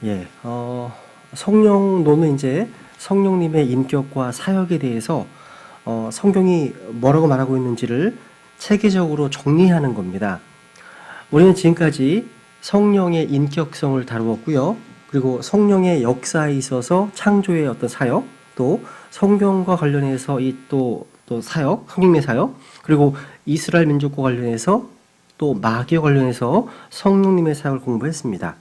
예, 성령론은 이제 성령님의 인격과 사역에 대해서 성경이 뭐라고 말하고 있는지를 체계적으로 정리하는 겁니다. 우리는 지금까지 성령의 인격성을 다루었고요. 그리고 성령의 역사에 있어서 창조의 어떤 사역, 또 성경과 관련해서 또 사역, 성령의 사역, 그리고 이스라엘 민족과 관련해서 또 마귀와 관련해서 성령님의 사역을 공부했습니다.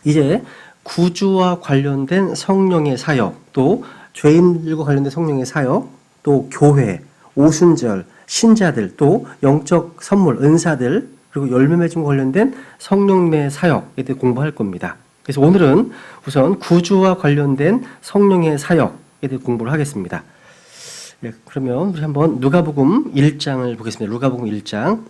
이제 구주와 관련된 성령의 사역, 또 죄인들과 관련된 성령의 사역, 또 교회, 오순절, 신자들, 또 영적 선물, 은사들, 그리고 열매 맺음과 관련된 성령님의 사역에 대해 공부할 겁니다. 그래서 오늘은 우선 구주와 관련된 성령의 사역에 대해 공부를 하겠습니다. 네, 그러면 우리 한번 누가복음 1장을 보겠습니다. 누가복음 1장.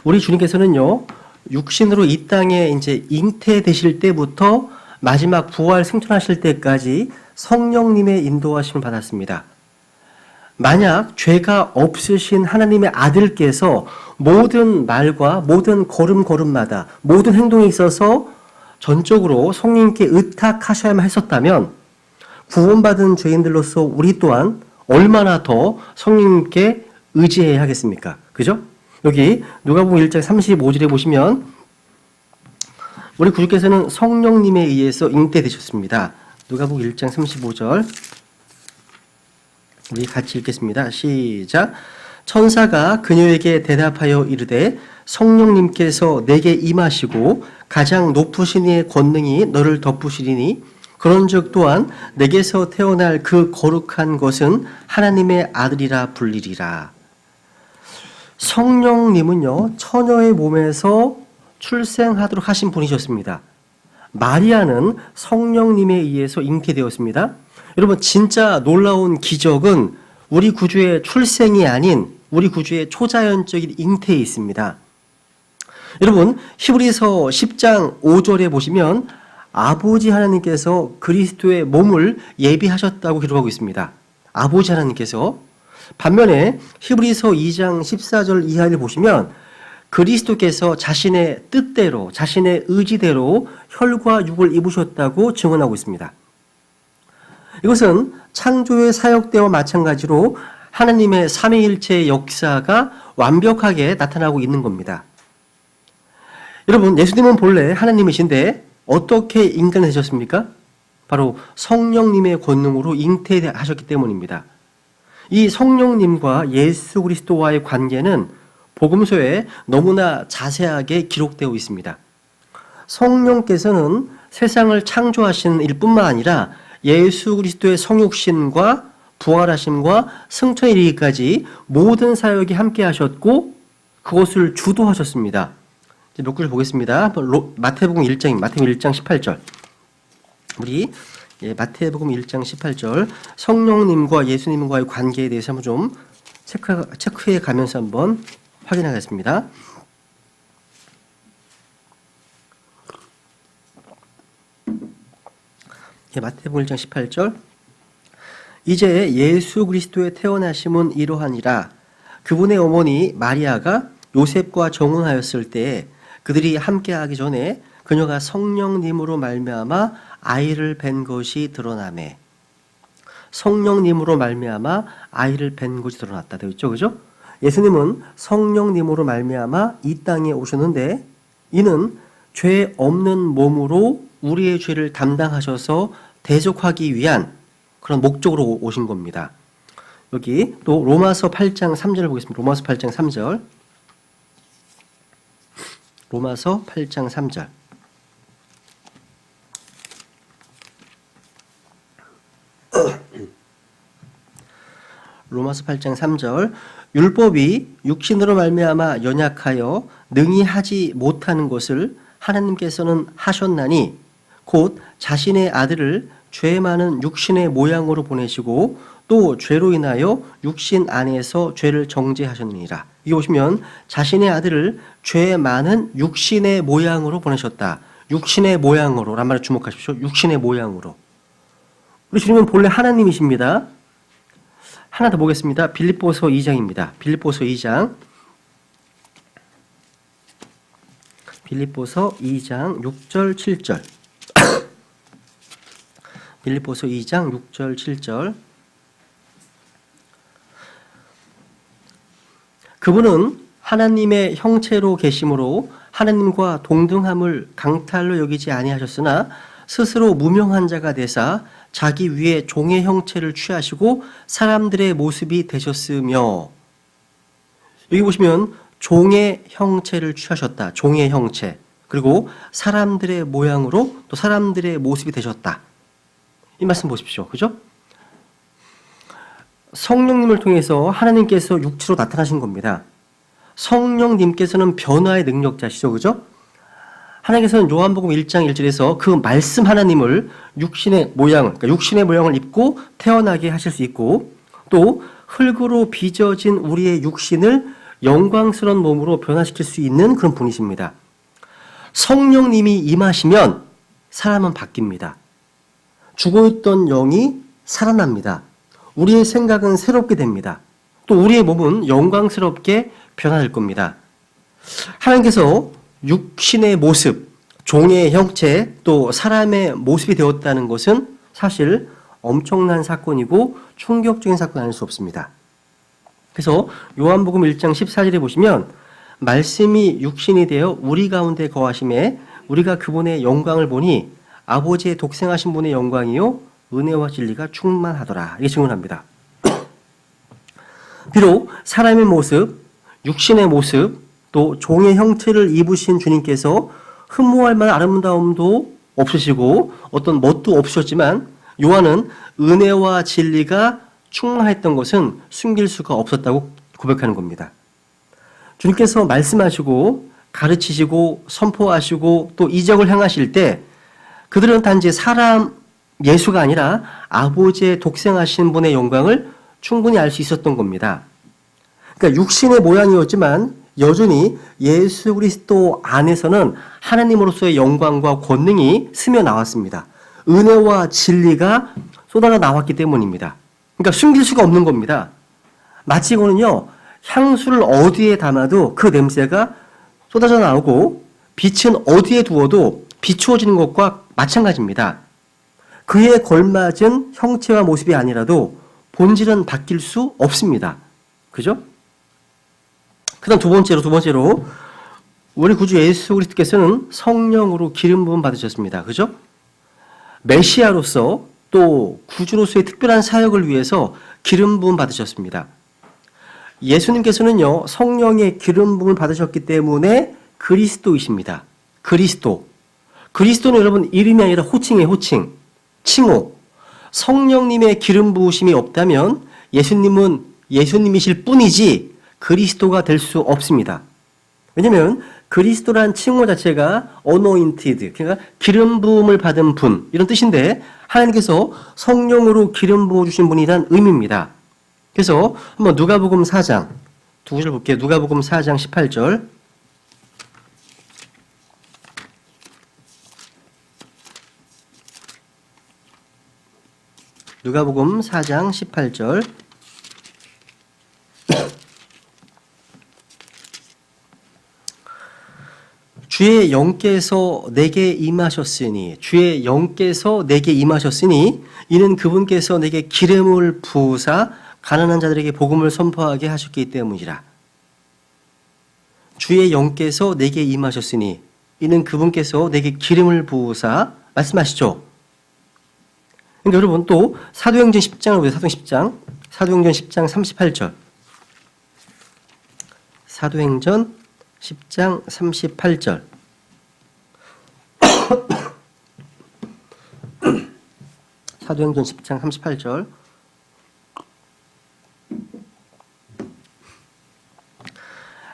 우리 주님께서는요, 육신으로 이 땅에 이제 잉태되실 때부터 마지막 부활 승천하실 때까지 성령님의 인도하심을 받았습니다. 만약 죄가 없으신 하나님의 아들께서 모든 말과 모든 걸음걸음마다 모든 행동에 있어서 전적으로 성령님께 의탁하셔야만 했었다면 구원받은 죄인들로서 우리 또한 얼마나 더 성령님께 의지해야 하겠습니까? 그죠? 여기 누가복음 1장 35절에 보시면 우리 구주께서는 성령님에 의해서 잉태되셨습니다. 누가복음 1장 35절 우리 같이 읽겠습니다. 시작. 천사가 그녀에게 대답하여 이르되 성령님께서 내게 임하시고 가장 높으신 이의 권능이 너를 덮으시리니 그런즉 또한 내게서 태어날 그 거룩한 것은 하나님의 아들이라 불리리라. 성령님은요, 처녀의 몸에서 출생하도록 하신 분이셨습니다. 마리아는 성령님에 의해서 잉태되었습니다. 여러분, 진짜 놀라운 기적은 우리 구주의 출생이 아닌 우리 구주의 초자연적인 잉태에 있습니다. 여러분, 히브리서 10장 5절에 보시면 아버지 하나님께서 그리스도의 몸을 예비하셨다고 기록하고 있습니다. 아버지 하나님께서. 반면에 히브리서 2장 14절 이하를 보시면 그리스도께서 자신의 뜻대로, 자신의 의지대로 혈과 육을 입으셨다고 증언하고 있습니다. 이것은 창조의 사역 때와 마찬가지로 하나님의 삼위일체의 역사가 완벽하게 나타나고 있는 겁니다. 여러분, 예수님은 본래 하나님이신데 어떻게 인간이 되셨습니까? 바로 성령님의 권능으로 잉태하셨기 때문입니다. 이 성령님과 예수 그리스도와의 관계는 복음서에 너무나 자세하게 기록되어 있습니다. 성령께서는 세상을 창조하시는 일뿐만 아니라 예수 그리스도의 성육신과 부활하심과 승천에 이르기까지 모든 사역이 함께 하셨고 그것을 주도하셨습니다. 이제 몇 구절 보겠습니다. 마태복음 1장 18절. 우리 마태복음 1장 18절 성령님과 예수님과의 관계에 대해서 한번 좀 체크해 가면서 한번 확인하겠습니다. 마태복음 1장 18절 이제 예수 그리스도의 태어나심은 이러하니라. 그분의 어머니 마리아가 요셉과 정혼하였을 때에 그들이 함께하기 전에 그녀가 성령님으로 말미암아 아이를 뵌 것이 드러나매. 성령님으로 말미암아 아이를 뵌 것이 드러났다 되어 있죠, 그죠? 예수님은 성령님으로 말미암아 이 땅에 오셨는데 이는 죄 없는 몸으로 우리의 죄를 담당하셔서 대속하기 위한 그런 목적으로 오신 겁니다. 여기 또 로마서 8장 3절을 보겠습니다. 로마서 8장 3절. 로마서 8장 3절. 로마서 8장 3절. 율법이 육신으로 말미암아 연약하여 능히 하지 못하는 것을 하나님께서는 하셨나니 곧 자신의 아들을 죄 많은 육신의 모양으로 보내시고 또 죄로 인하여 육신 안에서 죄를 정죄하셨느니라. 이게 보시면 자신의 아들을 죄 많은 육신의 모양으로 보내셨다. 육신의 모양으로 라는 말에 주목하십시오. 육신의 모양으로. 우리 주님은 본래 하나님이십니다. 하나 더 보겠습니다. 빌립보서 2장입니다. 빌립보서 2장. 빌립보서 2장 6절 7절. 빌립보서 2장 6절 7절. 그분은 하나님의 형체로 계심으로 하나님과 동등함을 강탈로 여기지 아니하셨으나 스스로 무명한 자가 되사 자기 위에 종의 형체를 취하시고 사람들의 모습이 되셨으며, 여기 보시면 종의 형체를 취하셨다. 종의 형체. 그리고 사람들의 모양으로 또 사람들의 모습이 되셨다. 이 말씀 보십시오. 그죠? 성령님을 통해서 하나님께서 육체로 나타나신 겁니다. 성령님께서는 변화의 능력자시죠. 그죠? 하나님께서는 요한복음 1장 1절에서 그 말씀 하나님을 육신의 모양을 입고 태어나게 하실 수 있고, 또 흙으로 빚어진 우리의 육신을 영광스러운 몸으로 변화시킬 수 있는 그런 분이십니다. 성령님이 임하시면 사람은 바뀝니다. 죽어있던 영이 살아납니다. 우리의 생각은 새롭게 됩니다. 또 우리의 몸은 영광스럽게 변화될 겁니다. 하나님께서 육신의 모습, 종의 형체, 또 사람의 모습이 되었다는 것은 사실 엄청난 사건이고 충격적인 사건이 아닐 수 없습니다. 그래서 요한복음 1장 14절에 보시면 말씀이 육신이 되어 우리 가운데 거하심에 우리가 그분의 영광을 보니 아버지의 독생하신 분의 영광이요 은혜와 진리가 충만하더라. 이렇게 증언합니다. 비록 사람의 모습, 육신의 모습, 또 종의 형체를 입으신 주님께서 흠모할 만한 아름다움도 없으시고 어떤 멋도 없으셨지만 요한은 은혜와 진리가 충만했던 것은 숨길 수가 없었다고 고백하는 겁니다. 주님께서 말씀하시고 가르치시고 선포하시고 또 이적을 행하실 때 그들은 단지 사람 예수가 아니라 아버지의 독생하신 분의 영광을 충분히 알 수 있었던 겁니다. 그러니까 육신의 모양이었지만 여전히 예수 그리스도 안에서는 하나님으로서의 영광과 권능이 스며 나왔습니다. 은혜와 진리가 쏟아져 나왔기 때문입니다. 그러니까 숨길 수가 없는 겁니다. 마치 이거는요, 향수를 어디에 담아도 그 냄새가 쏟아져 나오고 빛은 어디에 두어도 비추어지는 것과 마찬가지입니다. 그에 걸맞은 형체와 모습이 아니라도 본질은 바뀔 수 없습니다. 그죠? 그 다음 두 번째로 우리 구주 예수 그리스도께서는 성령으로 기름 부음 받으셨습니다. 그죠? 메시아로서 또 구주로서의 특별한 사역을 위해서 기름 부음 받으셨습니다. 예수님께서는요, 성령의 기름 부음을 받으셨기 때문에 그리스도이십니다. 그리스도는 여러분 이름이 아니라 호칭이에요. 호칭. 칭호. 성령님의 기름 부으심이 없다면 예수님은 예수님이실 뿐이지 그리스도가 될 수 없습니다. 왜냐하면 그리스도란 칭호 자체가 anointed, 그러니까 기름 부음을 받은 분 이런 뜻인데 하나님께서 성령으로 기름 부어주신 분이란 의미입니다. 그래서 한번 누가복음 4장 두 구절 볼게요. 누가복음 4장 18절. 누가복음 4장 18절. 주의 영께서 내게 임하셨으니 이는 그분께서 내게 기름을 부으사 가난한 자들에게 복음을 선포하게 하셨기 때문이라. 주의 영께서 내게 임하셨으니 이는 그분께서 내게 기름을 부으사 말씀하시죠. 그러니까 여러분 또 사도행전 10장을 보세요. 사도행전 10장 38절. 사도행전 10장 38절. 사도행전 10장 38절.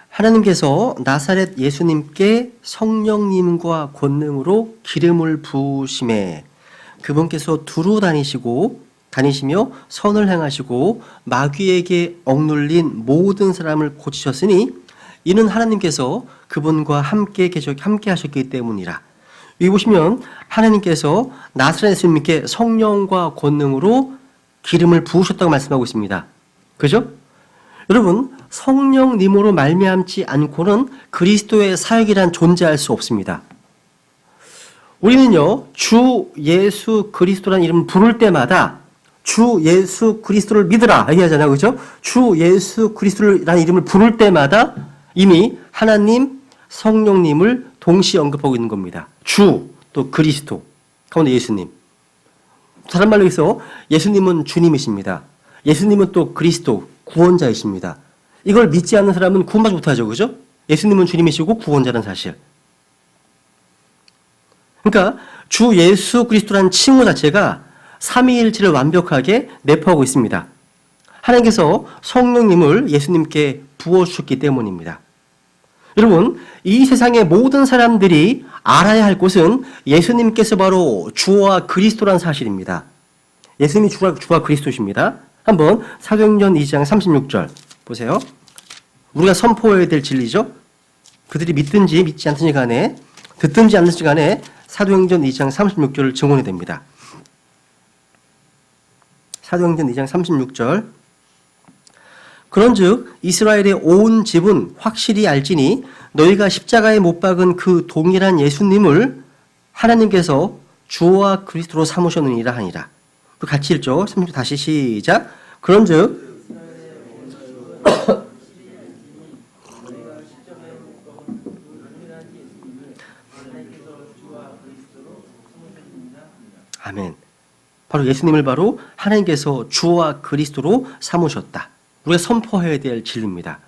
하나님께서 나사렛 예수님께 성령님과 권능으로 기름을 부으심에 그분께서 두루 다니시며 선을 행하시고 마귀에게 억눌린 모든 사람을 고치셨으니 이는 하나님께서 그분과 함께 하셨기 때문이라. 여기 보시면 하나님께서 나사렛 예수님께 성령과 권능으로 기름을 부으셨다고 말씀하고 있습니다. 그죠? 여러분, 성령님으로 말미암지 않고는 그리스도의 사역이란 존재할 수 없습니다. 우리는요, 주 예수 그리스도라는 이름을 부를 때마다 주 예수 그리스도를 믿으라 얘기하잖아요. 그죠? 주 예수 그리스도라는 이름을 부를 때마다 이미 하나님, 성령님을 동시에 언급하고 있는 겁니다. 주, 또 그리스도, 가운데 예수님. 다른 말로 해서 예수님은 주님이십니다. 예수님은 또 그리스도, 구원자이십니다. 이걸 믿지 않는 사람은 구원받지 못하죠. 그죠? 예수님은 주님이시고 구원자라는 사실. 그러니까 주 예수 그리스도라는 칭호 자체가 삼위일체를 완벽하게 내포하고 있습니다. 하나님께서 성령님을 예수님께 부어주셨기 때문입니다. 여러분, 이 세상의 모든 사람들이 알아야 할 것은 예수님께서 바로 주와 그리스도라는 사실입니다. 예수님이 주와 그리스도십니다. 한번 사도행전 2장 36절 보세요. 우리가 선포해야 될 진리죠. 그들이 믿든지 믿지 않든지 간에, 듣든지 않든지 간에 사도행전 2장 36절을 증언해야 됩니다. 사도행전 2장 36절. 그런즉 이스라엘의 온 집은 확실히 알지니 너희가 십자가에 못 박은 그 동일한 예수님을 하나님께서 주와 그리스도로 삼으셨느니라 하니라. 같이 읽죠. 36절 다시 시작. 그런즉 아멘. 바로 예수님을 바로 하나님께서 주와 그리스도로 삼으셨다. 우리가 선포해야 될 진리입니다.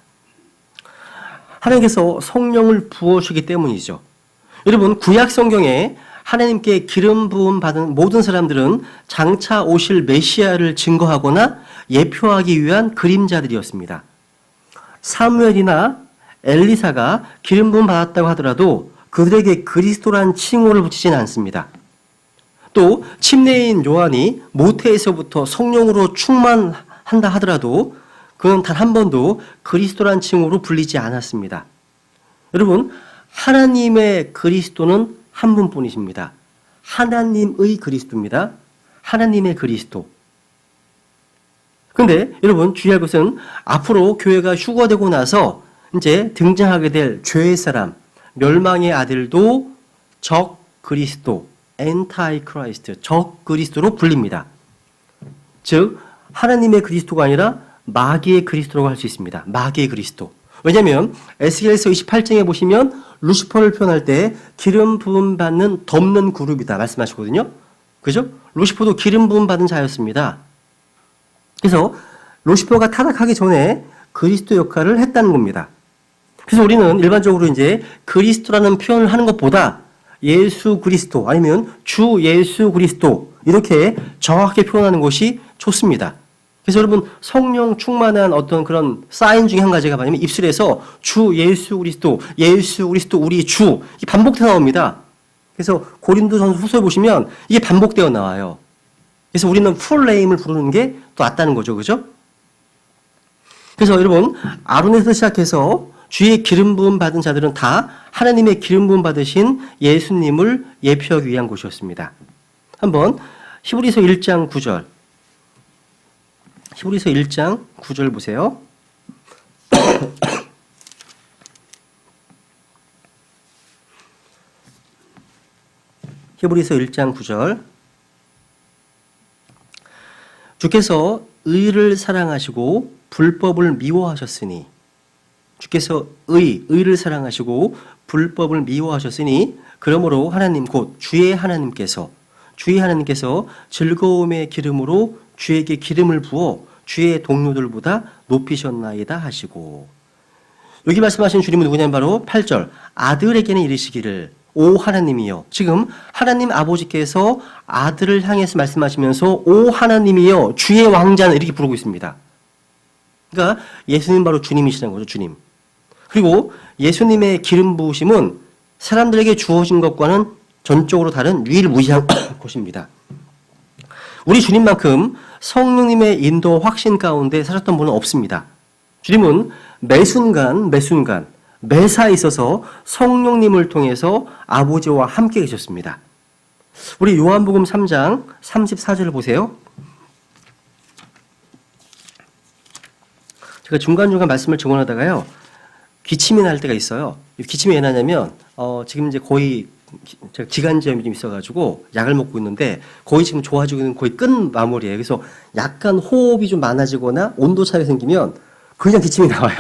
하나님께서 성령을 부어주기 때문이죠. 여러분, 구약 성경에 하나님께 기름 부음 받은 모든 사람들은 장차 오실 메시아를 증거하거나 예표하기 위한 그림자들이었습니다. 사무엘이나 엘리사가 기름 부음 받았다고 하더라도 그들에게 그리스도란 칭호를 붙이지는 않습니다. 또 침례인 요한이 모태에서부터 성령으로 충만한다 하더라도 그는 단 한 번도 그리스도란 칭호로 불리지 않았습니다. 여러분, 하나님의 그리스도는 한 분뿐이십니다. 하나님의 그리스도입니다. 하나님의 그리스도. 그런데 여러분, 주의할 것은 앞으로 교회가 휴거되고 나서 이제 등장하게 될 죄의 사람, 멸망의 아들도 적 그리스도, 엔타이 크라이스트, 적 그리스도로 불립니다. 즉 하나님의 그리스도가 아니라 마귀의 그리스도라고 할 수 있습니다. 마귀의 그리스도. 왜냐하면 에스겔서 28장에 보시면 루시퍼를 표현할 때 기름 부음 받는 덮는 그룹이다 말씀하시거든요. 그죠? 루시퍼도 기름 부음 받은 자였습니다. 그래서 루시퍼가 타락하기 전에 그리스도 역할을 했다는 겁니다. 그래서 우리는 일반적으로 이제 그리스도라는 표현을 하는 것보다 예수 그리스도 아니면 주 예수 그리스도 이렇게 정확하게 표현하는 것이 좋습니다. 그래서 여러분, 성령 충만한 어떤 그런 사인 중에 한 가지가 뭐냐면 입술에서 주 예수 그리스도 우리 주 이 반복되어 나옵니다. 그래서 고린도전서 후서에 보시면 이게 반복되어 나와요. 그래서 우리는 풀 네임을 부르는 게 또 낫다는 거죠. 그죠? 그래서 여러분, 아론에서 시작해서 주의 기름 부음 받은 자들은 다 하나님의 기름 부음 받으신 예수님을 예표하기 위한 곳이었습니다. 한번 히브리서 1장 9절. 히브리서 1장 9절 보세요. 히브리서 1장 9절. 주께서 의를 사랑하시고 불법을 미워하셨으니 주께서 의를 사랑하시고 불법을 미워하셨으니 그러므로 하나님 곧 주의 하나님께서 즐거움의 기름으로 주에게 기름을 부어 주의 동료들보다 높이셨나이다 하시고. 여기 말씀하신 주님은 누구냐면 바로 8절 아들에게는 이르시기를 오 하나님이여. 지금 하나님 아버지께서 아들을 향해서 말씀하시면서 오 하나님이여 주의 왕자는 이렇게 부르고 있습니다. 그러니까 예수님 바로 주님이시라는 거죠. 주님. 그리고 예수님의 기름 부으심은 사람들에게 주어진 것과는 전적으로 다른 유일무이한 것입니다. 우리 주님만큼 성령님의 인도 확신 가운데 사셨던 분은 없습니다. 주님은 매 순간 매사에 있어서 성령님을 통해서 아버지와 함께 계셨습니다. 우리 요한복음 3장 34절을 보세요. 제가 중간중간 말씀을 증언하다가요, 기침이 날 때가 있어요. 기침이 왜 나냐면, 지금 이제 거의 제가 기관지염이 좀 있어가지고 약을 먹고 있는데 거의 지금 좋아지고 있는 거의 끝 마무리예요. 그래서 약간 호흡이 좀 많아지거나 온도 차이가 생기면 그냥 기침이 나와요.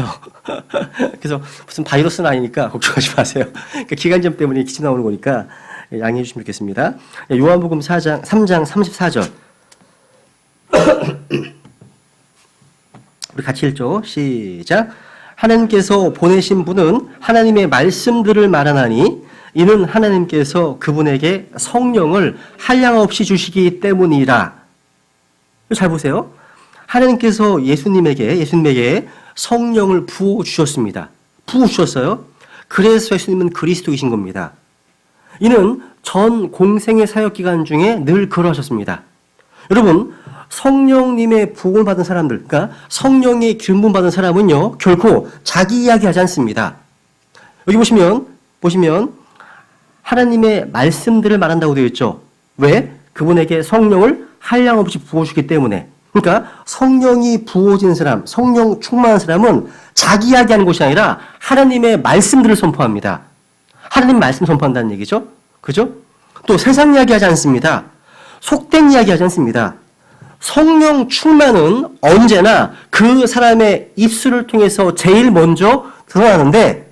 그래서 무슨 바이러스는 아니니까 걱정하지 마세요. 그러니까 기관지염 때문에 기침 나오는 거니까 양해해 주시면 좋겠습니다. 요한복음 3장 34절. 우리 같이 읽죠. 시작. 하나님께서 보내신 분은 하나님의 말씀들을 말하나니 이는 하나님께서 그분에게 성령을 한량없이 주시기 때문이라. 잘 보세요. 하나님께서 예수님에게 성령을 부어 주셨습니다. 부어 주셨어요. 그래서 예수님은 그리스도이신 겁니다. 이는 전 공생의 사역 기간 중에 늘 그러하셨습니다. 여러분, 성령님의 부음을 받은 사람들, 그러니까 성령의 기름 부음 받은 사람은요, 결코 자기 이야기하지 않습니다. 여기 보시면 하나님의 말씀들을 말한다고 되어 있죠. 왜? 그분에게 성령을 한량없이 부어주기 때문에. 그러니까 성령이 부어진 사람, 성령 충만한 사람은 자기 이야기하는 것이 아니라 하나님의 말씀들을 선포합니다. 하나님 말씀 선포한다는 얘기죠. 그죠? 또 세상 이야기하지 않습니다. 속된 이야기하지 않습니다. 성령 충만은 언제나 그 사람의 입술을 통해서 제일 먼저 드러나는데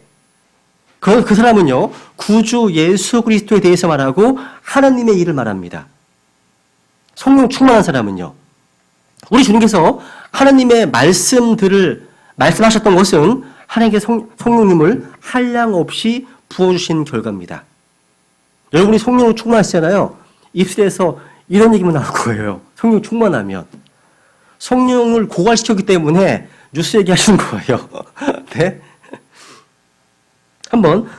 그 사람은요, 구주 예수 그리스도에 대해서 말하고 하나님의 일을 말합니다. 성령 충만한 사람은요. 우리 주님께서 하나님의 말씀들을 말씀하셨던 것은 하나님께 성령님을 한량없이 부어주신 결과입니다. 여러분이 성령으로 충만하시잖아요. 입술에서 이런 얘기만 나올 거예요. 성령 충만하면. 성령을 고갈시켰기 때문에 뉴스 얘기하시는 거예요. 네? 한번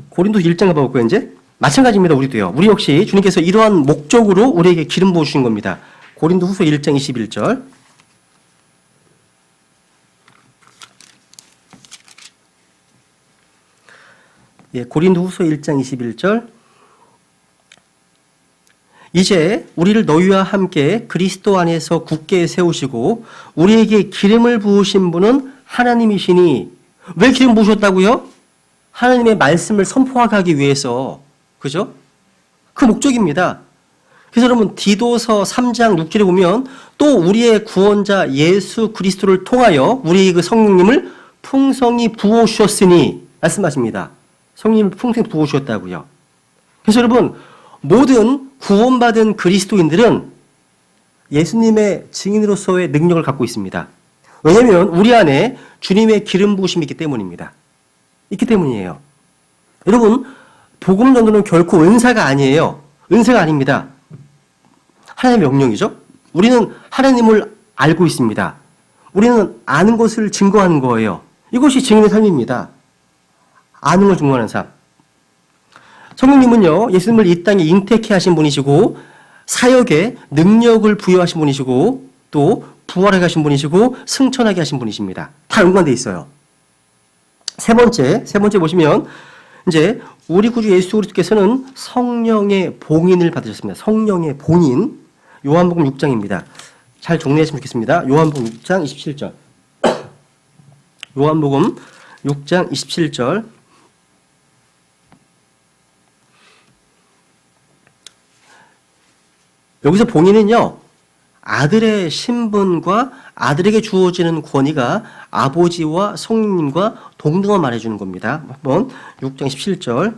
고린도 1장 가볼까요, 이제? 마찬가지입니다, 우리도요. 우리 역시 주님께서 이러한 목적으로 우리에게 기름 부어주신 겁니다. 고린도 후서 1장 21절. 예, 고린도 후서 1장 21절. 이제 우리를 너희와 함께 그리스도 안에서 굳게 세우시고 우리에게 기름을 부으신 분은 하나님이시니. 왜 기름 부으셨다고요? 하나님의 말씀을 선포하게 하기 위해서. 그죠? 그 목적입니다. 그래서 여러분 디도서 3장 6절에 보면 또 우리의 구원자 예수 그리스도를 통하여 우리의 그 성령님을 풍성히 부어주셨으니 말씀하십니다. 성령님을 풍성히 부어주셨다고요. 그래서 여러분 모든 구원받은 그리스도인들은 예수님의 증인으로서의 능력을 갖고 있습니다. 왜냐하면 우리 안에 주님의 기름 부으심이 있기 때문입니다. 있기 때문이에요. 여러분 복음 전도는 결코 은사가 아니에요. 은사가 아닙니다. 하나님의 명령이죠. 우리는 하나님을 알고 있습니다. 우리는 아는 것을 증거하는 거예요. 이것이 증인의 삶입니다. 아는 걸 증거하는 삶. 성령님은요, 예수님을 이 땅에 잉태케 하신 분이시고 사역에 능력을 부여하신 분이시고 또 부활하게 하신 분이시고 승천하게 하신 분이십니다. 다 연관되어 있어요. 세 번째 보시면 이제 우리 구주 예수 그리스도께서는 성령의 봉인을 받으셨습니다. 성령의 봉인. 요한복음 6장입니다. 잘 정리했으면 좋겠습니다. 요한복음 6장 27절. 요한복음 6장 27절. 여기서 봉인은요, 아들의 신분과 아들에게 주어지는 권위가 아버지와 성령님과 동등한 말해주는 겁니다. 한번 6장 17절.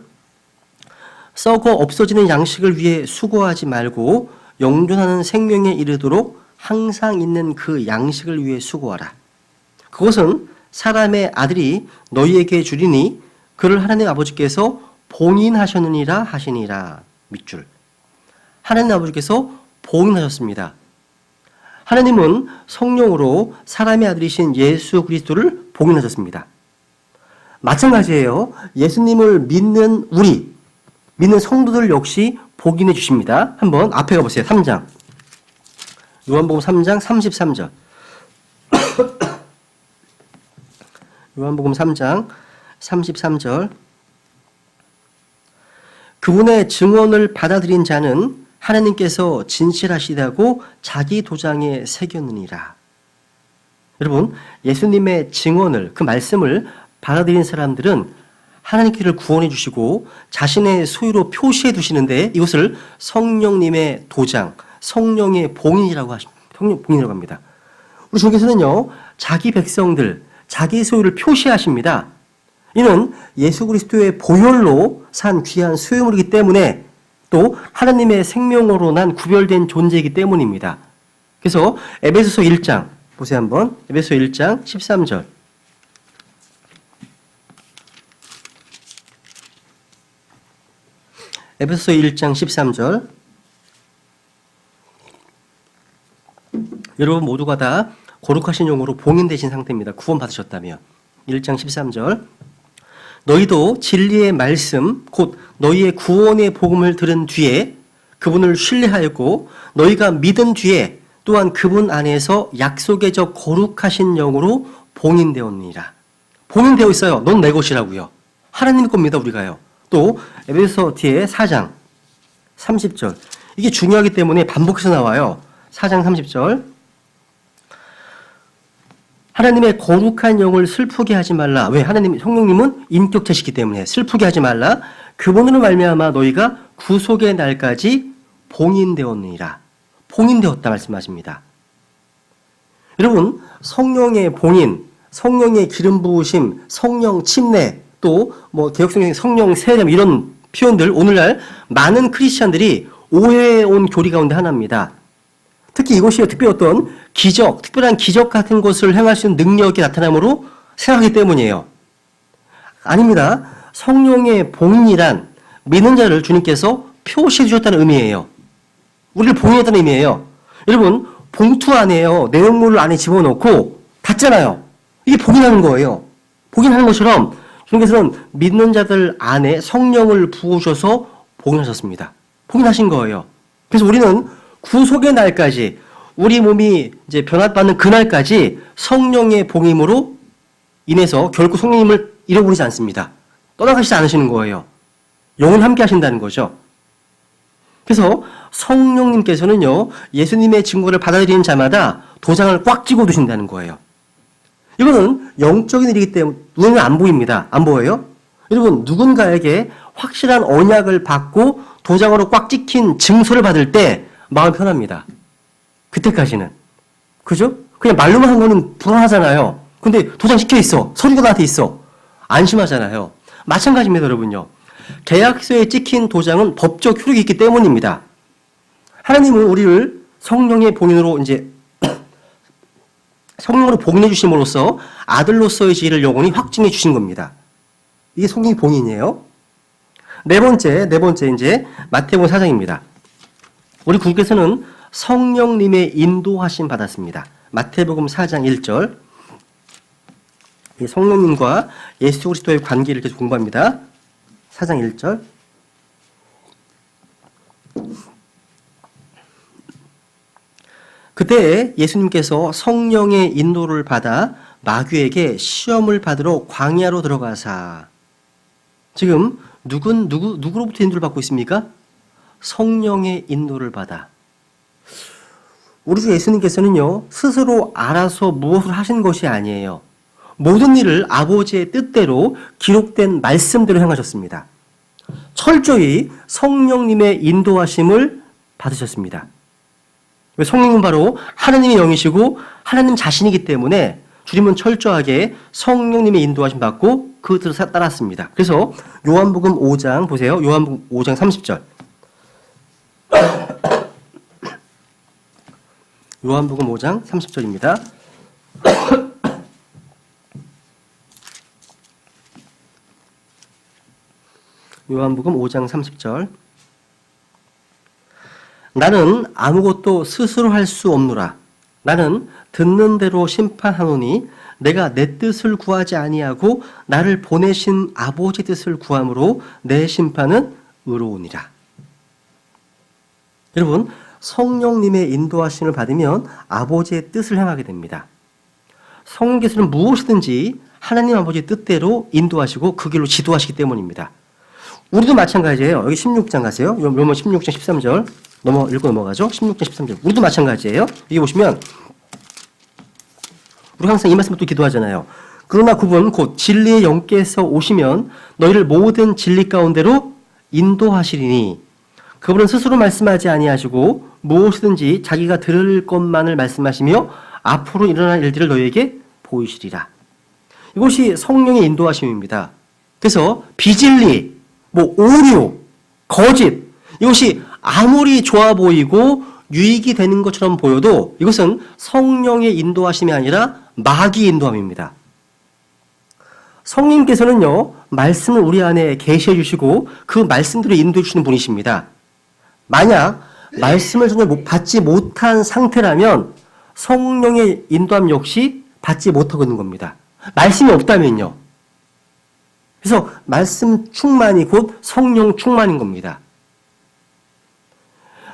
썩어 없어지는 양식을 위해 수고하지 말고 영존하는 생명에 이르도록 항상 있는 그 양식을 위해 수고하라. 그것은 사람의 아들이 너희에게 주리니 그를 하나님 아버지께서 봉인하셨느니라 하시니라. 밑줄. 하나님 아버지께서 봉인하셨습니다. 하나님은 성령으로 사람의 아들이신 예수 그리스도를 봉인하셨습니다. 마찬가지예요. 예수님을 믿는 믿는 성도들 역시 복인해 주십니다. 한번 앞에 가보세요. 3장. 요한복음 3장 33절. 요한복음 3장 33절. 그분의 증언을 받아들인 자는 하나님께서 진실하시다고 자기 도장에 새겼느니라. 여러분, 예수님의 증언을, 그 말씀을 받아들인 사람들은 하나님께를 구원해 주시고 자신의 소유로 표시해 두시는데 이것을 성령님의 도장, 성령의 봉인이라고 합니다. 우리 주님께서는요, 자기 백성들, 자기 소유를 표시하십니다. 이는 예수 그리스도의 보혈로 산 귀한 소유물이기 때문에 또 하나님의 생명으로 난 구별된 존재이기 때문입니다. 그래서 에베소서 1장 보세요 한번. 에베소 1장 13절. 에베소서 1장 13절. 여러분 모두가 다 거룩하신 영으로 봉인되신 상태입니다. 구원받으셨다면. 1장 13절. 너희도 진리의 말씀 곧 너희의 구원의 복음을 들은 뒤에 그분을 신뢰하였고 너희가 믿은 뒤에 또한 그분 안에서 약속의 저 거룩하신 영으로 봉인되었느니라. 봉인되어 있어요. 넌 내 것이라고요. 하나님의 겁니다. 우리가요. 또 에베소 뒤에 4장 30절. 이게 중요하기 때문에 반복해서 나와요. 4장 30절. 하나님의 거룩한 영을 슬프게 하지 말라. 왜? 하나님, 성령님은 인격체시기 때문에 슬프게 하지 말라. 그분으로 말미암아 너희가 구속의 날까지 봉인되었느니라. 봉인되었다 말씀하십니다. 여러분, 성령의 봉인, 성령의 기름 부으심, 성령 침례, 또 개혁성경 성령 세례 이런 표현들 오늘날 많은 크리스찬들이 오해해 온 교리 가운데 하나입니다. 특히 이것이 특별히 어떤 기적, 특별한 기적 같은 것을 행할 수 있는 능력이 나타남으로 생각하기 때문이에요. 아닙니다. 성령의 봉인이란 믿는 자를 주님께서 표시해 주셨다는 의미예요. 우리를 봉인했다는 의미예요. 여러분, 봉투 안에요. 내용물을 안에 집어넣고 닫잖아요. 이게 봉인하는 거예요. 봉인하는 것처럼 주님께서는 믿는 자들 안에 성령을 부으셔서 봉인하셨습니다. 봉인하신 거예요. 그래서 우리는 구속의 날까지 우리 몸이 이제 변화받는 그날까지 성령의 봉임으로 인해서 결코 성령님을 잃어버리지 않습니다. 떠나가시지 않으시는 거예요. 영원 함께 하신다는 거죠. 그래서 성령님께서는요, 예수님의 증거를 받아들이는 자마다 도장을 꽉 찍어 두신다는 거예요. 이거는 영적인 일이기 때문에 눈에는 안 보입니다. 안 보여요? 여러분, 누군가에게 확실한 언약을 받고 도장으로 꽉 찍힌 증서를 받을 때 마음이 편합니다. 그때까지는. 그죠? 그냥 말로만 한 거는 불안하잖아요. 근데 도장 찍혀 있어. 서류가 나한테 있어. 안심하잖아요. 마찬가지입니다, 여러분요. 계약서에 찍힌 도장은 법적 효력이 있기 때문입니다. 하나님은 우리를 성령의 봉인으로 이제 성령으로 봉인해 주심으로써 아들로서의 지위를 영원히 확증해 주신 겁니다. 이게 성령의 봉인이에요. 네 번째 이제 마태복음 4장입니다. 우리 구주께서는 성령님의 인도하심 받았습니다. 마태복음 4장 1절. 성령님과 예수 그리스도의 관계를 계속 공부합니다. 4장 1절. 그때 예수님께서 성령의 인도를 받아 마귀에게 시험을 받으러 광야로 들어가사. 지금 누구로부터 인도를 받고 있습니까? 성령의 인도를 받아. 우리 주 예수님께서는요, 스스로 알아서 무엇을 하신 것이 아니에요. 모든 일을 아버지의 뜻대로 기록된 말씀대로 행하셨습니다. 철저히 성령님의 인도하심을 받으셨습니다. 성령님은 바로 하나님의 영이시고 하나님 자신이기 때문에 주님은 철저하게 성령님의 인도하심 받고 그 뜻을 따랐습니다. 그래서 요한복음 5장 보세요. 요한복음 5장 30절. 요한복음 5장 30절입니다. 요한복음 5장 30절. 나는 아무것도 스스로 할 수 없노라. 나는 듣는 대로 심판하노니 내가 내 뜻을 구하지 아니하고 나를 보내신 아버지 뜻을 구함으로 내 심판은 의로우니라. 여러분, 성령님의 인도하심을 받으면 아버지의 뜻을 행하게 됩니다. 성령께서는 무엇이든지 하나님 아버지의 뜻대로 인도하시고 그 길로 지도하시기 때문입니다. 우리도 마찬가지예요. 여기 16장 가세요. 로마 16장 13절. 읽고 넘어가죠. 16장 13절. 우리도 마찬가지예요. 여기 보시면 우리 항상 이 말씀을 또 기도하잖아요. 그러나 그분 곧 진리의 영께서 오시면 너희를 모든 진리 가운데로 인도하시리니 그분은 스스로 말씀하지 아니하시고 무엇이든지 자기가 들을 것만을 말씀하시며 앞으로 일어날 일들을 너희에게 보이시리라. 이것이 성령의 인도하심입니다. 그래서 비진리, 오류, 거짓 이것이 아무리 좋아 보이고 유익이 되는 것처럼 보여도 이것은 성령의 인도하심이 아니라 마귀의 인도함입니다. 성령님께서는요, 말씀을 우리 안에 계시해 주시고 그 말씀대로 인도해 주시는 분이십니다. 만약 말씀을 전혀 받지 못한 상태라면 성령의 인도함 역시 받지 못하고 있는 겁니다. 말씀이 없다면요. 그래서 말씀 충만이 곧 성령 충만인 겁니다.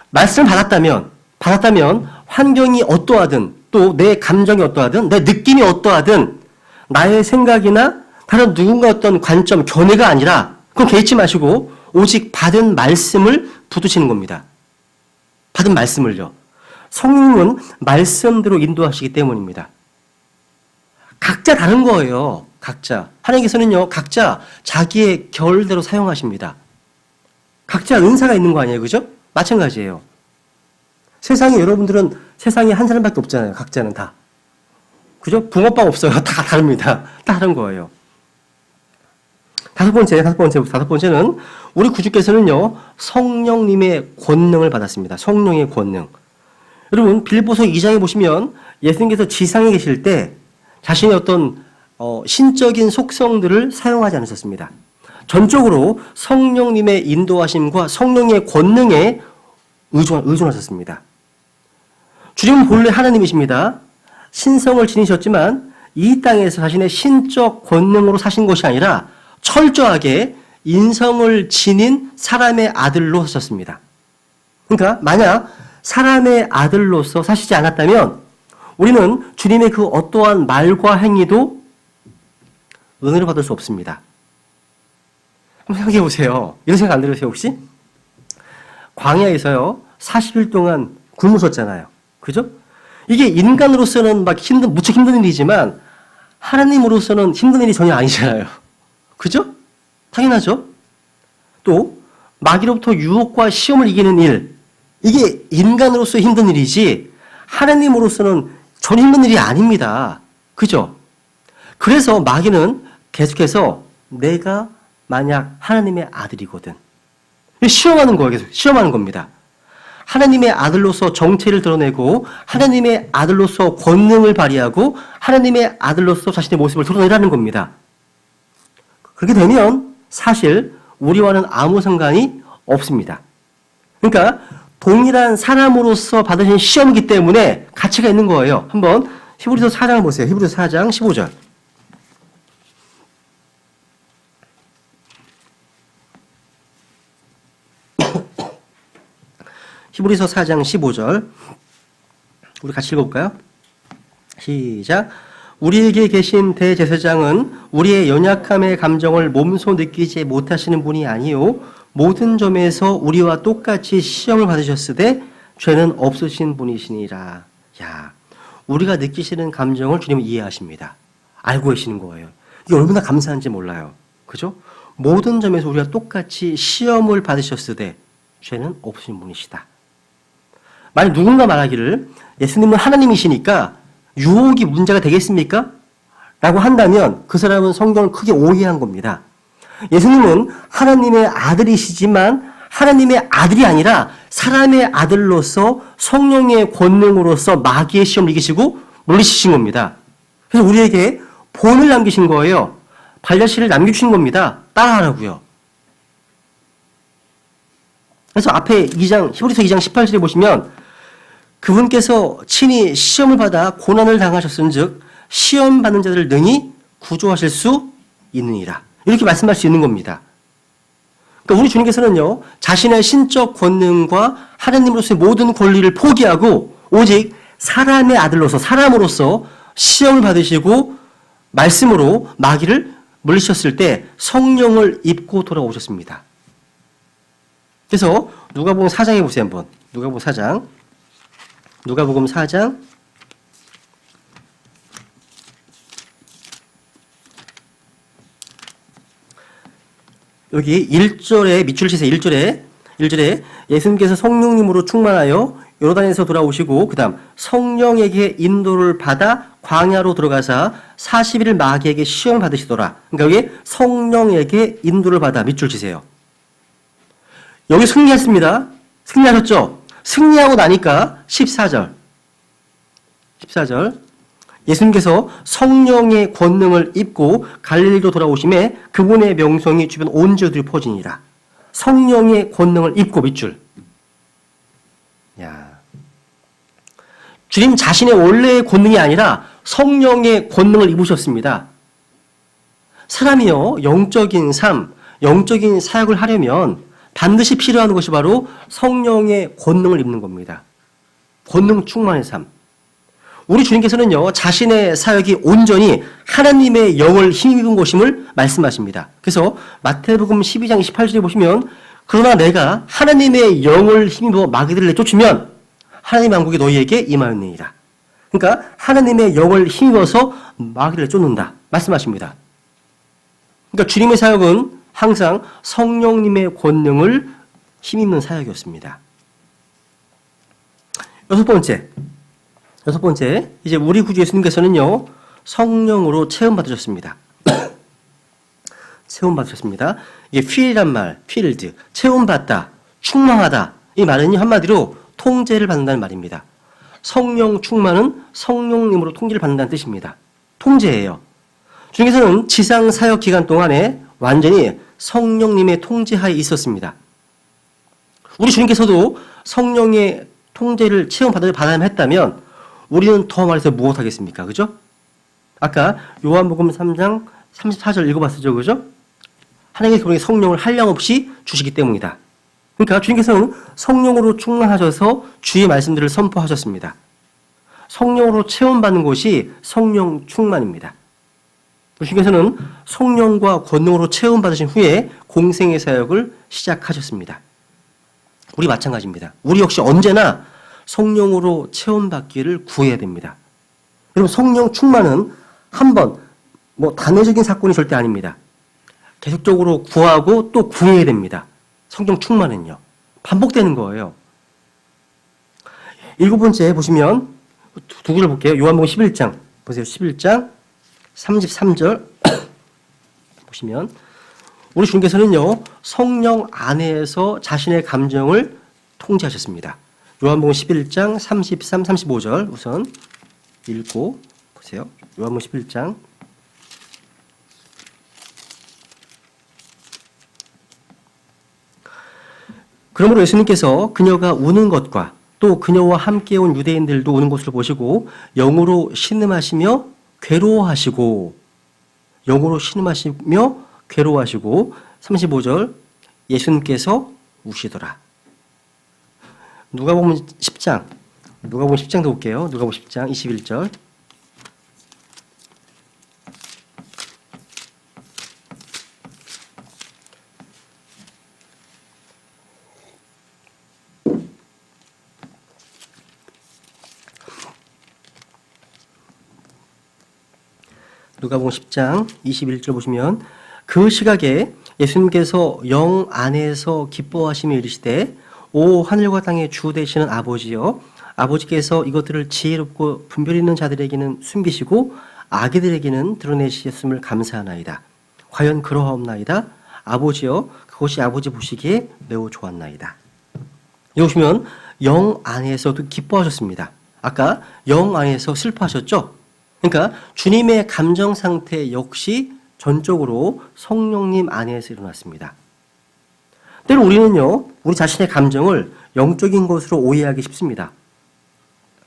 말씀을 받았다면 환경이 어떠하든 또 내 감정이 어떠하든 내 느낌이 어떠하든 나의 생각이나 다른 누군가 어떤 관점, 견해가 아니라 그건 개의치 마시고 오직 받은 말씀을 붙드시는 겁니다. 받은 말씀을요. 성령은 말씀대로 인도하시기 때문입니다. 각자 다른 거예요. 각자. 하나님께서는요, 각자 자기의 결대로 사용하십니다. 각자 은사가 있는 거 아니에요? 그죠? 마찬가지예요. 세상에 여러분들은 세상에 한 사람밖에 없잖아요. 각자는 다. 그죠? 붕어빵 없어요. 다 다릅니다. 다 다른 거예요. 다섯 번째는 우리 구주께서는요, 성령님의 권능을 받았습니다. 성령의 권능. 여러분, 빌보서 2장에 보시면 예수님께서 지상에 계실 때 자신의 어떤 신적인 속성들을 사용하지 않으셨습니다. 전적으로 성령님의 인도하심과 성령의 권능에 의존하셨습니다. 주님은 본래 하나님이십니다. 신성을 지니셨지만 이 땅에서 자신의 신적 권능으로 사신 것이 아니라 철저하게 인성을 지닌 사람의 아들로 사셨습니다. 그러니까 만약 사람의 아들로서 사시지 않았다면 우리는 주님의 그 어떠한 말과 행위도 은혜를 받을 수 없습니다. 한번 생각해 보세요. 이런 생각 안 들으세요, 혹시? 광야에서요, 40일 동안 굶으셨잖아요. 그죠? 이게 인간으로서는 무척 힘든 일이지만 하나님으로서는 힘든 일이 전혀 아니잖아요. 그죠? 당연하죠? 또, 마귀로부터 유혹과 시험을 이기는 일, 이게 인간으로서 힘든 일이지 하나님으로서는 전혀 힘든 일이 아닙니다. 그죠? 그래서 마귀는 계속해서 내가 만약 하나님의 아들이거든. 시험하는 거예요. 계속 시험하는 겁니다. 하나님의 아들로서 정체를 드러내고 하나님의 아들로서 권능을 발휘하고 하나님의 아들로서 자신의 모습을 드러내라는 겁니다. 그렇게 되면 사실 우리와는 아무 상관이 없습니다. 그러니까 동일한 사람으로서 받으신 시험이기 때문에 가치가 있는 거예요. 한번 히브리서 4장을 보세요. 히브리서 4장 15절. 히브리서 4장 15절. 우리 같이 읽어볼까요? 시작. 우리에게 계신 대제사장은 우리의 연약함의 감정을 몸소 느끼지 못하시는 분이 아니요 모든 점에서 우리와 똑같이 시험을 받으셨으되 죄는 없으신 분이시니라. 야, 우리가 느끼시는 감정을 주님은 이해하십니다. 알고 계시는 거예요. 이게 얼마나 감사한지 몰라요. 그죠? 모든 점에서 우리가 똑같이 시험을 받으셨으되 죄는 없으신 분이시다. 만약 누군가 말하기를 예수님은 하나님이시니까 유혹이 문제가 되겠습니까? 라고 한다면 그 사람은 성경을 크게 오해한 겁니다. 예수님은 하나님의 아들이시지만 하나님의 아들이 아니라 사람의 아들로서 성령의 권능으로서 마귀의 시험을 이기시고 물리치신 겁니다. 그래서 우리에게 본을 남기신 거예요. 발자취를 남겨주신 겁니다. 따라하라고요. 그래서 앞에 히브리서 2장 18절에 보시면 그분께서 친히 시험을 받아 고난을 당하셨은즉 시험 받는 자들을 능히 구조하실 수 있느니라. 이렇게 말씀할 수 있는 겁니다. 그러니까 우리 주님께서는요, 자신의 신적 권능과 하나님으로서의 모든 권리를 포기하고 오직 사람의 아들로서, 사람으로서 시험을 받으시고 말씀으로 마귀를 물리셨을 때 성령을 입고 돌아오셨습니다. 그래서 누가복음 4장에 보세요, 한번. 누가복음 4장. 누가복음 4장 여기 1절에 밑줄 치세요. 1절에 예수님께서 성령님으로 충만하여 요르단에서 돌아오시고 그 다음 성령에게 인도를 받아 광야로 들어가사 40일 마귀에게 시험을 받으시더라. 그러니까 여기 성령에게 인도를 받아 밑줄 치세요. 여기 승리했습니다. 승리하셨죠? 승리하고 나니까 14절 예수님께서 성령의 권능을 입고 갈릴리로 돌아오심에 그분의 명성이 주변 온 지역들이 퍼지니라. 성령의 권능을 입고 밑줄. 야, 주님 자신의 원래의 권능이 아니라 성령의 권능을 입으셨습니다. 사람이요, 영적인 삶, 영적인 사역을 하려면 반드시 필요한 것이 바로 성령의 권능을 입는 겁니다. 권능 충만의 삶. 우리 주님께서는요, 자신의 사역이 온전히 하나님의 영을 힘입은 것임을 말씀하십니다. 그래서 마태복음 12장 28절에 보시면 그러나 내가 하나님의 영을 힘입어 마귀들을 내쫓으면 하나님의 왕국이 너희에게 임하였느니라. 그러니까 하나님의 영을 힘입어서 마귀를 쫓는다 말씀하십니다. 그러니까 주님의 사역은 항상 성령님의 권능을 힘입는 사역이었습니다. 여섯 번째, 이제 우리 구주 예수님께서는요, 성령으로 체험받으셨습니다. 체험받으셨습니다. 이게 필이란 말, 필드, 체험받다, 충만하다. 이 말은 한마디로 통제를 받는다는 말입니다. 성령 충만은 성령님으로 통제를 받는다는 뜻입니다. 통제예요. 주님께서는 지상 사역 기간 동안에 완전히 성령님의 통제하에 있었습니다. 우리 주님께서도 성령의 통제를 체험받아야 했다면 우리는 더 말해서 무엇하겠습니까? 그죠? 아까 요한복음 3장 34절 읽어봤었죠. 그죠? 하나님께서 우리에게 성령을 한량없이 주시기 때문이다. 그러니까 주님께서는 성령으로 충만하셔서 주의 말씀들을 선포하셨습니다. 성령으로 체험받는 것이 성령 충만입니다. 주님께서는 성령과 권능으로 체험받으신 후에 공생의 사역을 시작하셨습니다. 우리 마찬가지입니다. 우리 역시 언제나 성령으로 체험받기를 구해야 됩니다. 여러분, 성령 충만은 한번 단회적인 사건이 절대 아닙니다. 계속적으로 구하고 또 구해야 됩니다. 성령 충만은요. 반복되는 거예요. 7번째 보시면 두 구절 볼게요. 요한복음 11장 보세요. 11장 33절 보시면 우리 주님께서는요, 성령 안에서 자신의 감정을 통제하셨습니다. 요한복음 11장 33, 35절 우선 읽고 보세요. 요한복음 11장 그러므로 예수님께서 그녀가 우는 것과 또 그녀와 함께 온 유대인들도 우는 것을 보시고 영으로 신음하시며 괴로워하시고 35절 예수님께서 우시더라. 누가복음 10장도 볼게요. 누가복음 10장 21절 누가복음 10장 21절 보시면 그 시각에 예수님께서 영 안에서 기뻐하시며 이르시되 오 하늘과 땅의 주 되시는 아버지여 아버지께서 이것들을 지혜롭고 분별 있는 자들에게는 숨기시고 아기들에게는 드러내셨음을 감사하나이다. 과연 그러하옵나이다. 아버지여 그것이 아버지 보시기에 매우 좋았나이다. 여기 보시면 영 안에서도 기뻐하셨습니다. 아까 영 안에서 슬퍼하셨죠? 그러니까 주님의 감정 상태 역시 전적으로 성령님 안에서 일어났습니다. 때로 우리는요, 우리 자신의 감정을 영적인 것으로 오해하기 쉽습니다.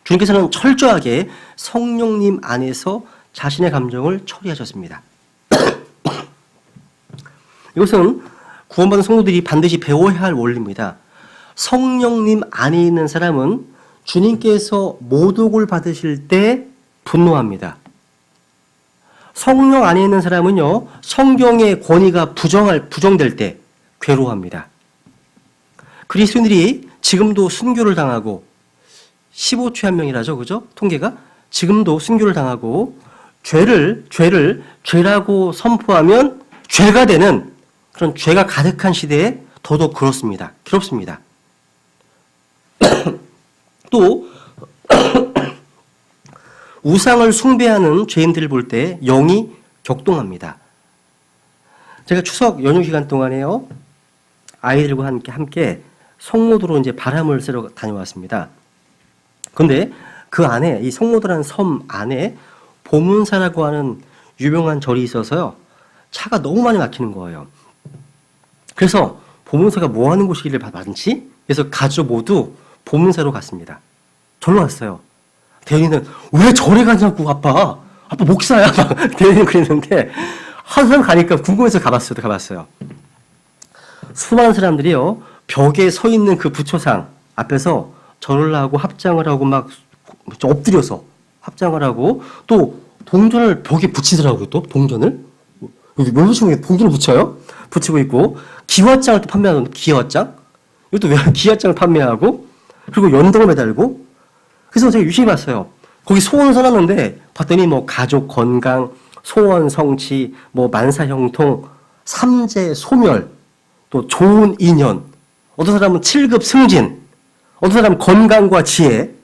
주님께서는 철저하게 성령님 안에서 자신의 감정을 처리하셨습니다. 이것은 구원받은 성도들이 반드시 배워야 할 원리입니다. 성령님 안에 있는 사람은 주님께서 모독을 받으실 때 분노합니다. 성령 안에 있는 사람은요, 성경의 권위가 부정될 때 괴로워합니다. 그리스도인들이 지금도 순교를 당하고 15초에 한 명이라죠. 그죠? 통계가 지금도 순교를 당하고 죄라고 선포하면 죄가 되는 그런 죄가 가득한 시대에 더더욱 그렇습니다. 괴롭습니다. 또 우상을 숭배하는 죄인들을 볼 때 영이 격동합니다. 제가 추석 연휴 기간 동안에요, 아이들과 함께 성모도로 이제 바람을 쐬러 다녀왔습니다. 근데 그 안에, 이 성모도라는 섬 안에 보문사라고 하는 유명한 절이 있어서요, 차가 너무 많이 막히는 거예요. 그래서 보문사가 뭐 하는 곳이길래 많지? 그래서 가족 모두 보문사로 갔습니다. 절로 갔어요. 대현이는 왜 절에 가냐고, 아빠 목사야. 막 대현이는 그랬는데 항상 가니까 궁금해서 가봤어요. 수많은 사람들이요, 벽에 서 있는 그 부처상 앞에서 절을 하고 합장을 하고 막 엎드려서 합장을 하고, 또 동전을 벽에 붙이더라고요. 또 동전을 여기 뭘 붙이고, 동전을 붙이고 있고, 기와장을 또 판매하는, 기와장, 이것도 왜 기와장을 판매하고, 그리고 연등을 매달고. 그래서 제가 유심히 봤어요. 거기 소원을 써놨는데 봤더니 뭐 가족 건강, 소원 성취, 뭐 만사 형통, 삼재 소멸, 또 좋은 인연, 어떤 사람은 7급 승진, 어떤 사람은 건강과 지혜,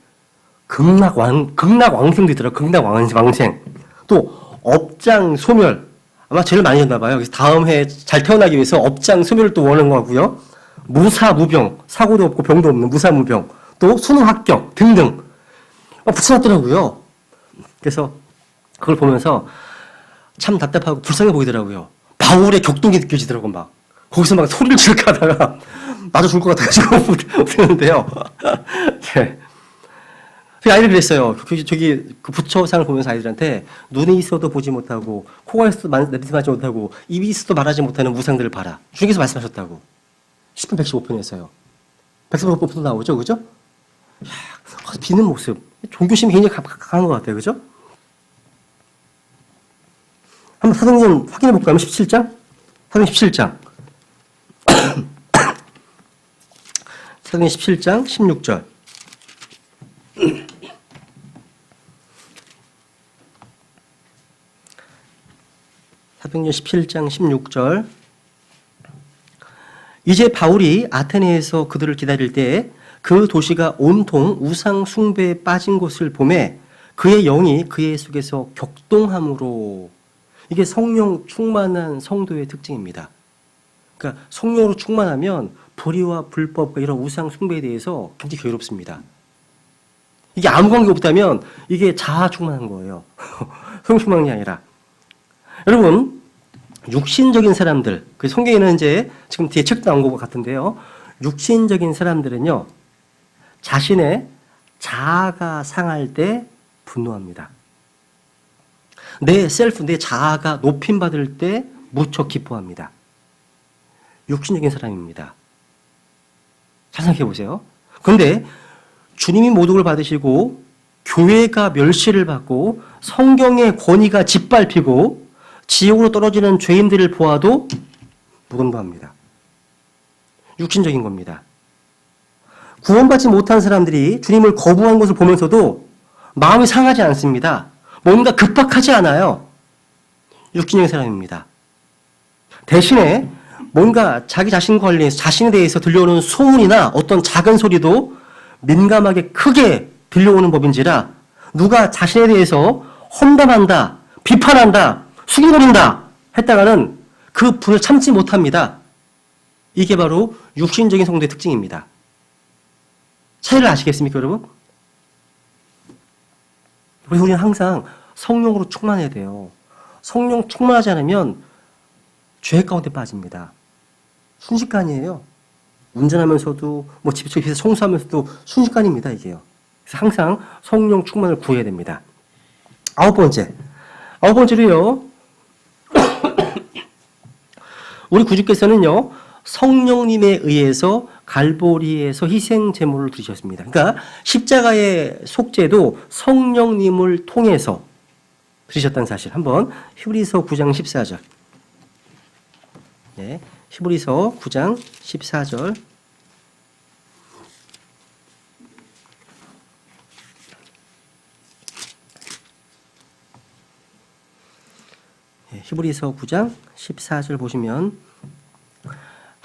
극락왕생도 있더라고요. 극락왕생. 또 업장 소멸, 아마 제일 많이 했나 봐요. 그래서 다음 해에 잘 태어나기 위해서 업장 소멸을 또 원하는 거고요. 무사무병, 사고도 없고 병도 없는 무사무병, 또 수능 합격 등등 붙여놨더라고요. 그래서 그걸 보면서 참 답답하고 불쌍해 보이더라고요. 바울의 격동이 느껴지더라고. 막 거기서 막 소리를 지르게 하다가 나도 죽을 것 같아가지고 그러는데요. 네. 아이들 그랬어요. 저기 그 부처상을 보면서 아이들한테 눈이 있어도 보지 못하고, 코가 있어도 냄새하지 못하고, 입이 있어도 말하지 못하는 무상들을 봐라. 주님께서 말씀하셨다고. 10편 115편에서요. 115편도 나오죠, 그죠? 야, 비는 모습. 종교심이 굉장히 강한 것 같아요, 그죠? 한번 사도행전 확인해 볼까요? 17장? 사도행전 17장. 사도행전 17장 16절. 사도행전 17장 16절. 이제 바울이 아테네에서 그들을 기다릴 때에 그 도시가 온통 우상 숭배에 빠진 곳을 보매 그의 영이 그의 속에서 격동함으로. 이게 성령 충만한 성도의 특징입니다. 그러니까 성령으로 충만하면 불의와 불법과 이런 우상 숭배에 대해서 굉장히 괴롭습니다. 이게 아무 관계 없다면 이게 자아 충만한 거예요. 성령 충만한 게 아니라. 여러분, 육신적인 사람들, 그 성경에는 이제 지금 뒤에 책 나온 것 같은데요, 육신적인 사람들은요, 자신의 자아가 상할 때 분노합니다. 내 셀프, 내 자아가 높임받을 때 무척 기뻐합니다. 육신적인 사람입니다. 잘 생각해 보세요. 그런데 주님이 모독을 받으시고 교회가 멸시를 받고 성경의 권위가 짓밟히고 지옥으로 떨어지는 죄인들을 보아도 무덤도합니다. 육신적인 겁니다. 구원받지 못한 사람들이 주님을 거부한 것을 보면서도 마음이 상하지 않습니다. 뭔가 급박하지 않아요. 육신적인 사람입니다. 대신에 뭔가 자기 자신과 관련해서, 자신에 대해서 들려오는 소문이나 어떤 작은 소리도 민감하게 크게 들려오는 법인지라 누가 자신에 대해서 험담한다, 비판한다, 수군거린다 했다가는 그 분을 참지 못합니다. 이게 바로 육신적인 성도의 특징입니다. 차이를 아시겠습니까, 여러분? 그래서 우리는 항상 성령으로 충만해야 돼요. 성령 충만하지 않으면 죄 가운데 빠집니다. 순식간이에요. 운전하면서도, 뭐 집에서 청소하면서도 순식간입니다, 이게요. 그래서 항상 성령 충만을 구해야 됩니다. 아홉 번째로요, 우리 구주께서는요, 성령님에 의해서 갈보리에서 희생 제물을 드리셨습니다. 그러니까 십자가의 속죄도 성령님을 통해서 드리셨다는 사실. 한번 히브리서 9장 14절. 네, 히브리서 9장 14절. 네, 히브리서 9장 14절 보시면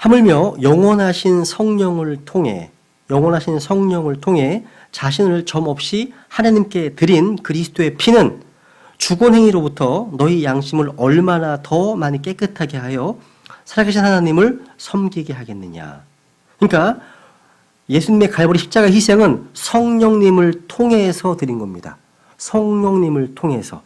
하물며 영원하신 성령을 통해 자신을 점없이 하나님께 드린 그리스도의 피는 주권행위로부터 너희 양심을 얼마나 더 많이 깨끗하게 하여 살아계신 하나님을 섬기게 하겠느냐. 그러니까 예수님의 갈보리 십자가 희생은 성령님을 통해서 드린 겁니다. 성령님을 통해서.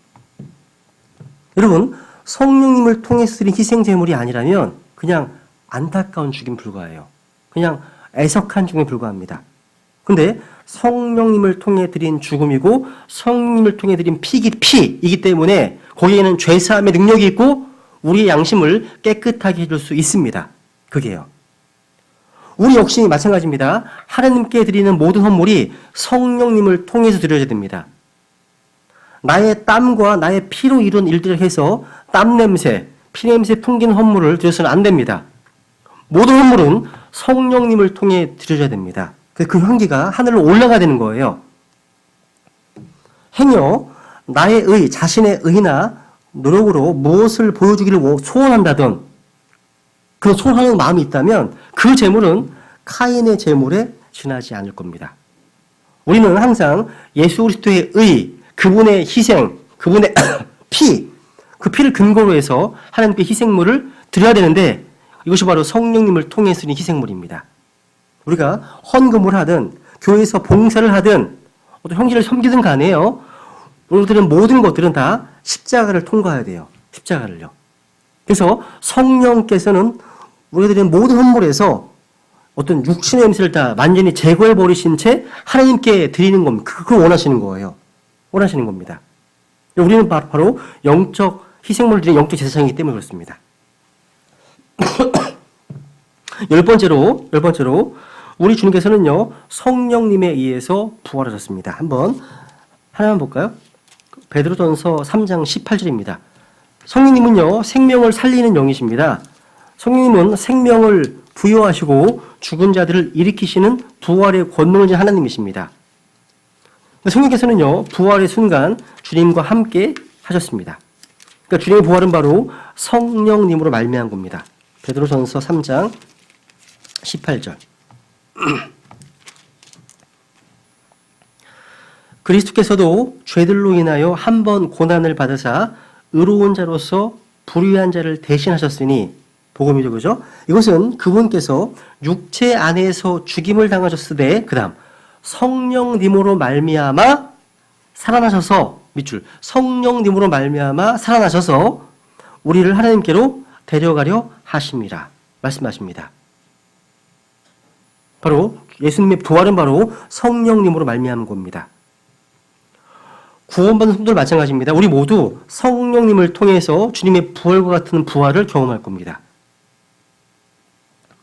여러분, 성령님을 통해서 드린 희생제물이 아니라면 그냥 안타까운 죽임 불과해요. 그냥 애석한 죽음에 불과합니다. 근데 성령님을 통해 드린 죽음이고 성령님을 통해 드린 피이기 때문에 거기에는 죄사함의 능력이 있고 우리의 양심을 깨끗하게 해줄 수 있습니다. 그게요. 우리 역시 마찬가지입니다. 하나님께 드리는 모든 헌물이 성령님을 통해서 드려야 됩니다. 나의 땀과 나의 피로 이룬 일들을 해서 땀냄새, 피냄새 풍기는 헌물을 드려서는 안 됩니다. 모든 헌물은 성령님을 통해 드려야 됩니다. 그 향기가 하늘로 올라가야 되는 거예요. 행여 나의 자신의 의나 노력으로 무엇을 보여주기를 소원한다던 그런 소원하는 마음이 있다면 그 제물은 카인의 제물에 지나지 않을 겁니다. 우리는 항상 예수 그리스도의 그분의 희생, 그분의 그 피를 근거로 해서 하나님께 희생물을 드려야 되는데 이것이 바로 성령님을 통해 쓰는 희생물입니다. 우리가 헌금을 하든 교회에서 봉사를 하든 어떤 형제를 섬기든 간에요. 우리들은 모든 것들은 다 십자가를 통과해야 돼요. 십자가를요. 그래서 성령께서는 우리들의 모든 헌물에서 어떤 육신의 냄새를 다 완전히 제거해 버리신 채 하나님께 드리는 겁니다. 그걸 원하시는 거예요. 원하시는 겁니다. 우리는 바로 영적 희생물을 드리는 영적 제사장이기 때문에 그렇습니다. 열 번째로 우리 주님께서는요 성령님에 의해서 부활하셨습니다. 한번 하나만 볼까요? 베드로전서 3장 18절입니다. 성령님은요 생명을 살리는 영이십니다. 성령님은 생명을 부여하시고 죽은 자들을 일으키시는 부활의 권능을 가진 하나님이십니다. 성령께서는요 부활의 순간 주님과 함께 하셨습니다. 그러니까 주님의 부활은 바로 성령님으로 말미암은 겁니다. 베드로전서 3장 18절. 그리스도께서도 죄들로 인하여 한 번 고난을 받으사 의로운 자로서 불의한 자를 대신하셨으니 복음이죠, 그죠? 이것은 그분께서 육체 안에서 죽임을 당하셨으되 그 다음 성령님으로 말미암아 살아나셔서 성령님으로 말미암아 살아나셔서 우리를 하나님께로 데려가려 하심이라 말씀하십니다. 바로 예수님의 부활은 바로 성령님으로 말미암은 겁니다. 구원받은 성도들 마찬가지입니다. 우리 모두 성령님을 통해서 주님의 부활과 같은 부활을 경험할 겁니다.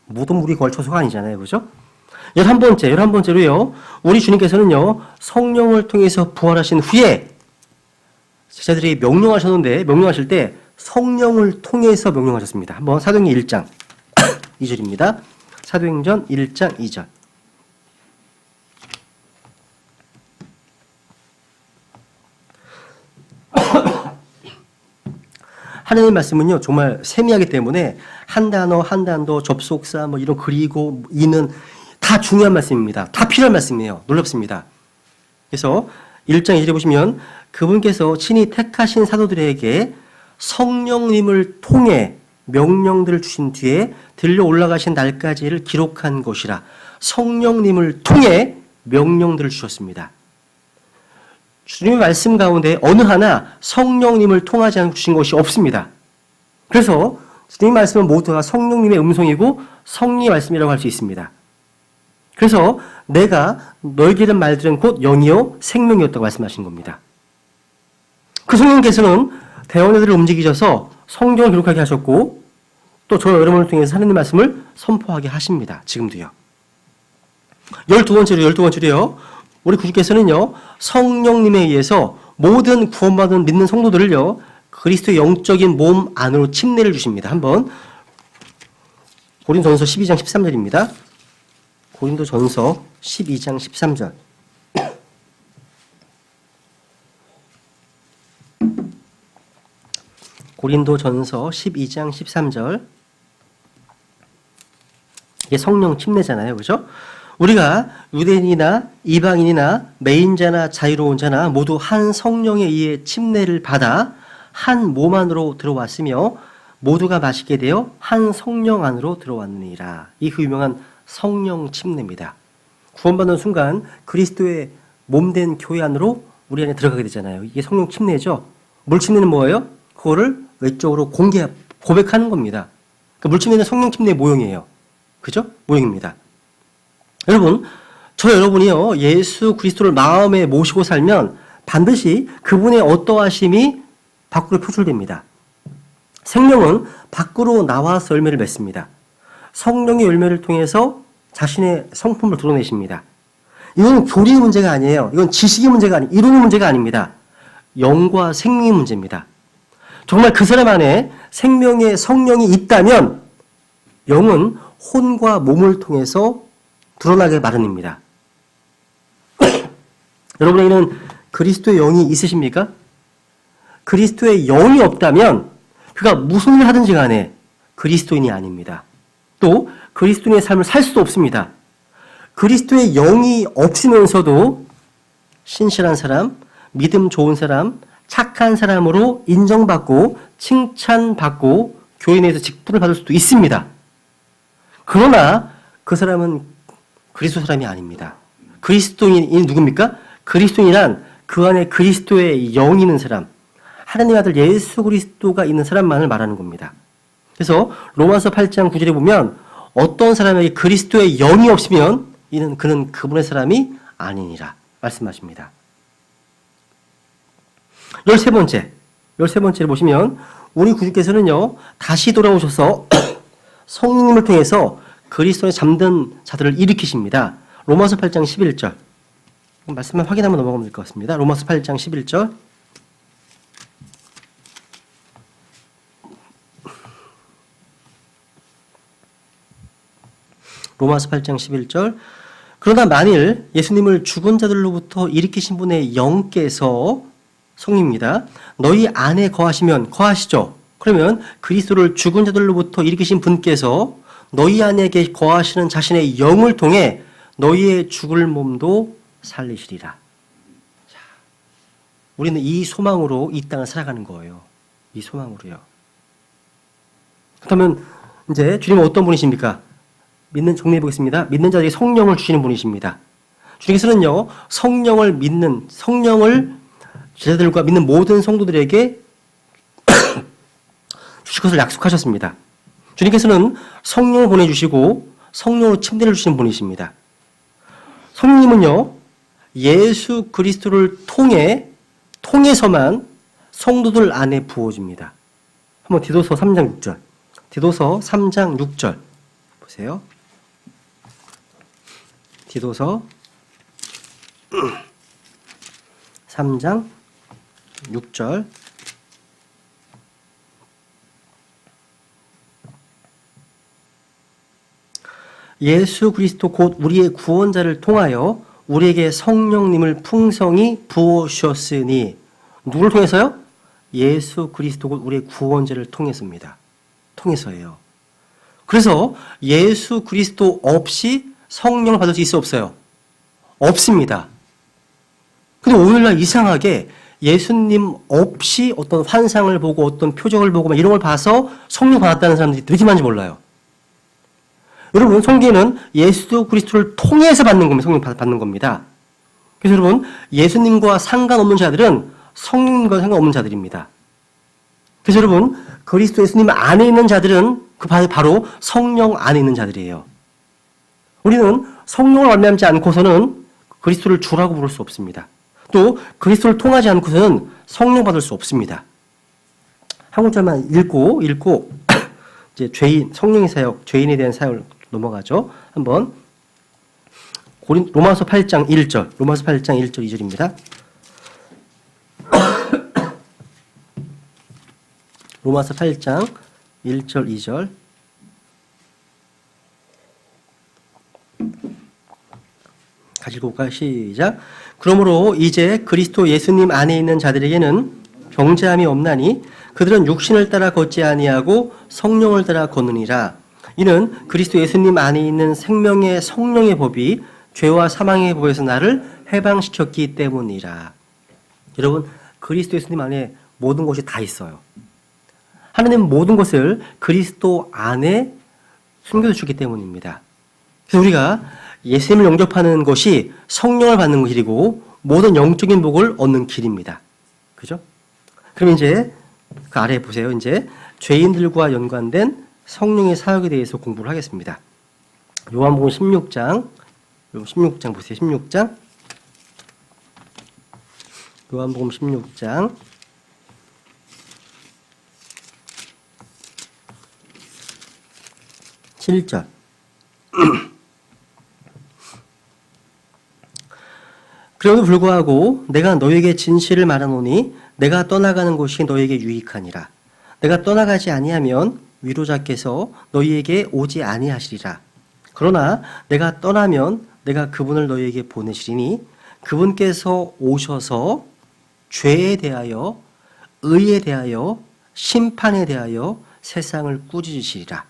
모든 물이 걸쳐서가 아니잖아요. 그죠? 11번째로요. 우리 주님께서는요. 성령을 통해서 부활하신 후에 제자들이 명령하실 때 성령을 통해서 명령하셨습니다. 한번 사도행전 1장 2절입니다. 사도행전 1장 2절. 하나님의 말씀은요 정말 세미하기 때문에 한 단어 한 단어 접속사 이런 그리고 이는 다 중요한 말씀입니다. 다 필요한 말씀이에요. 놀랍습니다. 그래서 1장 2절에 보시면 그분께서 친히 택하신 사도들에게 성령님을 통해 명령들을 주신 뒤에 들려 올라가신 날까지를 기록한 것이라. 성령님을 통해 명령들을 주셨습니다. 주님의 말씀 가운데 어느 하나 성령님을 통하지 않고 주신 것이 없습니다. 그래서 주님의 말씀은 모두가 성령님의 음성이고 성령의 말씀이라고 할 수 있습니다. 그래서 내가 너에게 이른 말들은 곧 영이요 생명이었다고 말씀하신 겁니다. 그 성령께서는 대원들을 움직이셔서 성경을 기록하게 하셨고 또 저 여러분을 통해서 하나님의 말씀을 선포하게 하십니다. 지금도요. 12번째로요. 우리 구주께서는요 성령님에 의해서 모든 구원받은 믿는 성도들을요 그리스도의 영적인 몸 안으로 침례를 주십니다. 한번 고린도전서 12장 13절입니다. 고린도전서 12장 13절. 고린도전서 12장 13절. 이게 성령 침례잖아요. 그죠? 우리가 유대인이나 이방인이나 매인자나 자유로운 자나 모두 한 성령에 의해 침례를 받아 한 몸 안으로 들어왔으며 모두가 마시게 되어 한 성령 안으로 들어왔느니라. 이 그 유명한 성령 침례입니다. 구원받는 순간 그리스도의 몸된 교회 안으로 우리 안에 들어가게 되잖아요. 이게 성령 침례죠. 물 침례는 뭐예요? 그거를 외적으로 고백하는 겁니다. 그러니까 물 침례는 성령 침례의 모형이에요. 그죠? 모형입니다. 여러분, 여러분이요, 예수 그리스도를 마음에 모시고 살면 반드시 그분의 어떠하심이 밖으로 표출됩니다. 생명은 밖으로 나와서 열매를 맺습니다. 성령의 열매를 통해서 자신의 성품을 드러내십니다. 이건 교리의 문제가 아니에요. 이건 지식의 문제가 아니에요. 이론의 문제가 아닙니다. 영과 생명의 문제입니다. 정말 그 사람 안에 생명의 성령이 있다면 영은 혼과 몸을 통해서 드러나게 마련입니다. 여러분에게는 그리스도의 영이 있으십니까? 그리스도의 영이 없다면 그가 무슨 일을 하든지 간에 그리스도인이 아닙니다. 또 그리스도인의 삶을 살 수도 없습니다. 그리스도의 영이 없으면서도 신실한 사람, 믿음 좋은 사람, 착한 사람으로 인정받고 칭찬받고 교회 내에서 직분을 받을 수도 있습니다. 그러나 그 사람은 그리스도 사람이 아닙니다. 그리스도인이 누굽니까? 그리스도인이란 그 안에 그리스도의 영이 있는 사람, 하나님의 아들 예수 그리스도가 있는 사람만을 말하는 겁니다. 그래서 로마서 8장 9절에 보면 어떤 사람에게 그리스도의 영이 없으면 그는 그분의 사람이 아니니라 말씀하십니다. 13번째를 보시면 우리 구주께서는요 다시 돌아오셔서 성령님을 통해서 그리스도의 잠든 자들을 일으키십니다. 로마서 8장 11절 말씀을 확인하면 넘어가면 될 것 같습니다. 로마서 8장 11절 로마서 8장 11절 그러나 만일 예수님을 죽은 자들로부터 일으키신 분의 영께서 성령입니다. 너희 안에 거하시죠. 그러면 그리스도를 죽은 자들로부터 일으키신 분께서 너희 안에 거하시는 자신의 영을 통해 너희의 죽을 몸도 살리시리라. 자, 우리는 이 소망으로 이 땅을 살아가는 거예요. 이 소망으로요. 그렇다면 이제 주님은 어떤 분이십니까? 정리해 보겠습니다. 믿는 자에게 성령을 주시는 분이십니다. 주님께서는요, 성령을 제자들과 믿는 모든 성도들에게 주실 것을 약속하셨습니다. 주님께서는 성령을 보내주시고 성령으로 침례를 주시는 분이십니다. 성령님은요, 예수 그리스도를 통해서만 성도들 안에 부어줍니다. 한번 디도서 3장 6절. 디도서 3장 6절. 보세요. 디도서 3장 6절. 예수 그리스도 곧 우리의 구원자를 통하여 우리에게 성령님을 풍성히 부어주셨으니 누구를 통해서요? 예수 그리스도 곧 우리의 구원자를 통해서입니다. 통해서예요. 그래서 예수 그리스도 없이 성령을 받을 수 있어 없어요? 없습니다. 근데 오늘날 이상하게 예수님 없이 어떤 환상을 보고 어떤 표적을 보고 이런 걸 봐서 성령 받았다는 사람들이 되게 많은지 몰라요. 여러분, 성경에는 예수 그리스도를 통해서 받는 겁니다. 성령 받는 겁니다. 그래서 여러분, 예수님과 상관없는 자들은 성령님과 상관없는 자들입니다. 그래서 여러분, 그리스도 예수님 안에 있는 자들은 바로 성령 안에 있는 자들이에요. 우리는 성령을 만나지 않고서는 그리스도를 주라고 부를 수 없습니다. 또 그리스도를 통하지 않고서는 성령 받을 수 없습니다. 한 구절만 읽고 이제 성령의 사역, 죄인에 대한 사역을 넘어가죠. 한번 로마서 8장 1절, 로마서 8장 1절 2절입니다. 로마서 8장 1절 2절 같이 읽어볼까요? 시작. 그러므로 이제 그리스도 예수님 안에 있는 자들에게는 정죄함이 없나니 그들은 육신을 따라 걷지 아니하고 성령을 따라 걷느니라. 이는 그리스도 예수님 안에 있는 생명의 성령의 법이 죄와 사망의 법에서 나를 해방시켰기 때문이라. 여러분, 그리스도 예수님 안에 모든 것이 다 있어요. 하나님은 모든 것을 그리스도 안에 숨겨주기 때문입니다. 그래서 우리가 예수님을 영접하는 것이 성령을 받는 길이고 모든 영적인 복을 얻는 길입니다. 그죠? 그럼 이제 그 아래에 보세요. 이제 죄인들과 연관된 성령의 사역에 대해서 공부를 하겠습니다. 요한복음 16장 보세요. 16장. 요한복음 16장 7절. 그럼에도 불구하고 내가 너에게 진실을 말하노니 내가 떠나가는 곳이 너에게 유익하니라. 내가 떠나가지 아니하면 위로자께서 너희에게 오지 아니하시리라. 그러나 내가 떠나면 내가 그분을 너희에게 보내시리니 그분께서 오셔서 죄에 대하여 의에 대하여 심판에 대하여 세상을 꾸짖으시리라.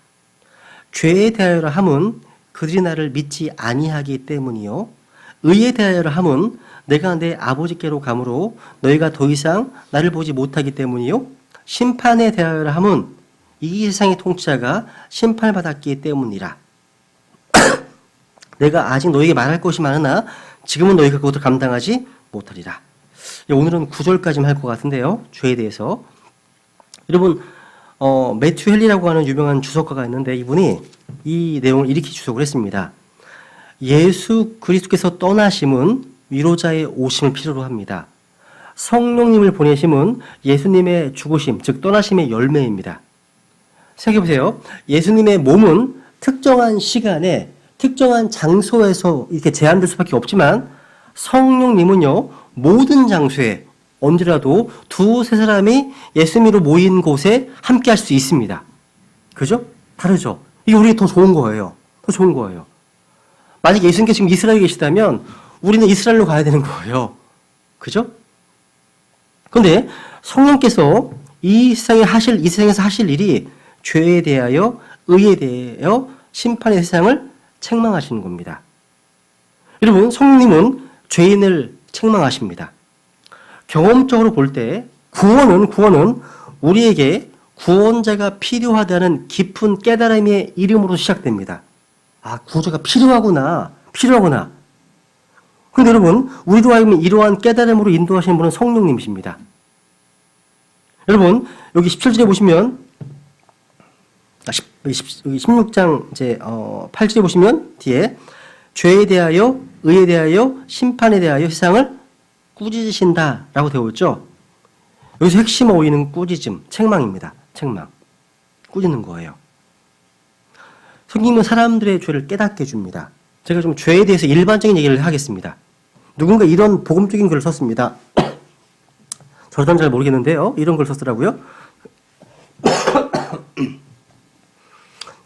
죄에 대하여라 함은 그들이 나를 믿지 아니하기 때문이요 의에 대하여라 함은 내가 내 아버지께로 가므로 너희가 더 이상 나를 보지 못하기 때문이요 심판에 대하여라 함은 이 세상의 통치자가 심판을 받았기 때문이라. 내가 아직 너희에게 말할 것이 많으나 지금은 너희가 그것을 감당하지 못하리라. 오늘은 9절까지만 할 것 같은데요. 죄에 대해서. 여러분, 매튜 헨리라고 하는 유명한 주석가가 있는데 이분이 이 내용을 이렇게 주석을 했습니다. 예수 그리스도께서 떠나심은 위로자의 오심을 필요로 합니다. 성령님을 보내심은 예수님의 죽으심, 즉 떠나심의 열매입니다. 생각해보세요. 예수님의 몸은 특정한 시간에 특정한 장소에서 이렇게 제한될 수밖에 없지만 성령님은요 모든 장소에 언제라도 두세 사람이 예수님으로 모인 곳에 함께 할 수 있습니다. 그죠? 다르죠? 이게 우리에게 더 좋은 거예요. 더 좋은 거예요. 만약 예수님께서 지금 이스라엘에 계시다면 우리는 이스라엘로 가야 되는 거예요. 그죠? 그런데 성령께서 이 세상에서 하실 일이 죄에 대하여 의에 대하여 심판의 세상을 책망하시는 겁니다. 여러분, 성령님은 죄인을 책망하십니다. 경험적으로 볼 때 구원은 우리에게 구원자가 필요하다는 깊은 깨달음의 이름으로 시작됩니다. 아, 구원자가 필요하구나. 그런데 여러분, 우리로 하여금 이러한 깨달음으로 인도하시는 분은 성령님이십니다. 여러분, 여기 17절에 보시면 16장 이제 8절에 보시면 뒤에 죄에 대하여 의에 대하여 심판에 대하여 세상을 꾸짖으신다라고 되어 있죠. 여기서 핵심 어휘는 꾸짖음, 책망입니다. 책망. 꾸짖는 거예요. 성령님은 사람들의 죄를 깨닫게 해줍니다. 제가 좀 죄에 대해서 일반적인 얘기를 하겠습니다. 누군가 이런 복음적인 글을 썼습니다. 저는 잘 모르겠는데요. 이런 글 썼더라고요.